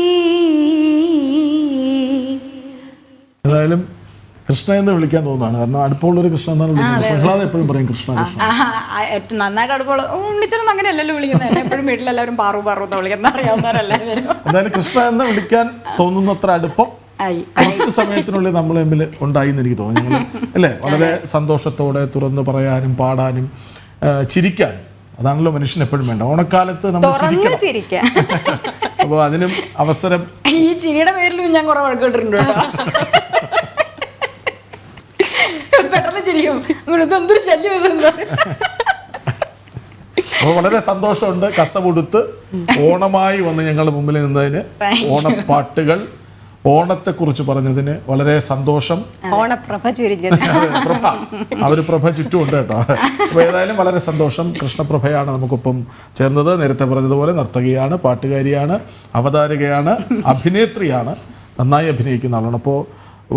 ഏതായാലും കൃഷ്ണ എന്ന് വിളിക്കാൻ തോന്നുന്നതാണ്. കാരണം അടുപ്പമുള്ളൊരു കൃഷ്ണ എന്നാണ് വിളിക്കുന്നത്. പ്രഹ്ലാദ് എപ്പോഴും പറയും കൃഷ്ണ കൃഷ്ണ. ഏറ്റവും നന്നായിട്ട് അടുപ്പമുള്ള ഉണ്ണിച്ചനൊന്നും അങ്ങനെയല്ലല്ലോ വിളിക്കുന്നത്. എപ്പോഴും വീട്ടിലെല്ലാവരും പാറു എന്ന് വിളിക്കുന്ന അറിയാവുന്നവരല്ലാവരും. എന്തായാലും കൃഷ്ണ എന്ന് വിളിക്കാൻ തോന്നുന്നത്ര അടുപ്പം കുറച്ച് സമയത്തിനുള്ളിൽ നമ്മൾ തമ്മിൽ ഉണ്ടായി എന്ന് എനിക്ക് തോന്നുന്നു. ഞങ്ങൾ അല്ലേ വളരെ സന്തോഷത്തോടെ തുറന്ന് പറയാനും പാടാനും ചിരിക്കാനും, അതാണല്ലോ മനുഷ്യൻ എപ്പോഴും വേണ്ട. ഓണക്കാലത്ത് നമ്മൾ ചിരിക്കാം. അപ്പോൾ അതിനും അവസരം. ഈ ചിരിയുടെ പേരിലും ഞാൻ കുറെ വഴക്കിട്ടിട്ടുണ്ട് കേട്ടോ. പെട്ടെന്ന് ചിരിക്കും, ഇതെന്തൊരു ശല്യം. അപ്പോൾ വളരെ സന്തോഷമുണ്ട്. കസ കൊടുത്ത് ഓണമായി വന്ന് ഞങ്ങളുടെ മുമ്പിൽ നിന്നതിന്. ഓണപ്പാട്ടുകൾ, ഓണത്തെക്കുറിച്ച് പറഞ്ഞതിന് വളരെ സന്തോഷം. ഓണപ്രഭ ചുരിഞ്ഞത്. പ്രഭ, അവർ പ്രഭ ചുറ്റുമുണ്ട് കേട്ടോ. അപ്പോൾ ഏതായാലും വളരെ സന്തോഷം. കൃഷ്ണപ്രഭയാണ് നമുക്കൊപ്പം ചേർന്നത്. നേരത്തെ പറഞ്ഞതുപോലെ നർത്തകിയാണ്, പാട്ടുകാരിയാണ്, അവതാരകയാണ്, അഭിനേത്രിയാണ്, നന്നായി അഭിനയിക്കുന്ന ആളാണ്. അപ്പോൾ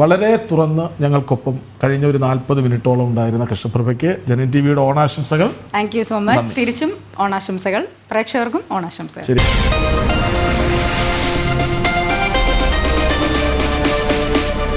വളരെ തുറന്ന് ഞങ്ങൾക്കൊപ്പം കഴിഞ്ഞ ഒരു 40 മിനിറ്റോളം ഉണ്ടായിരുന്ന കൃഷ്ണപ്രഭയ്ക്ക് ജനൻ ടി വിയുടെ ഓണാശംസകൾ. Thank you so much. തിരിച്ചും ഓണാശംസകൾ. പ്രേക്ഷകർക്കും ഓണാശംസകൾ. ശരി.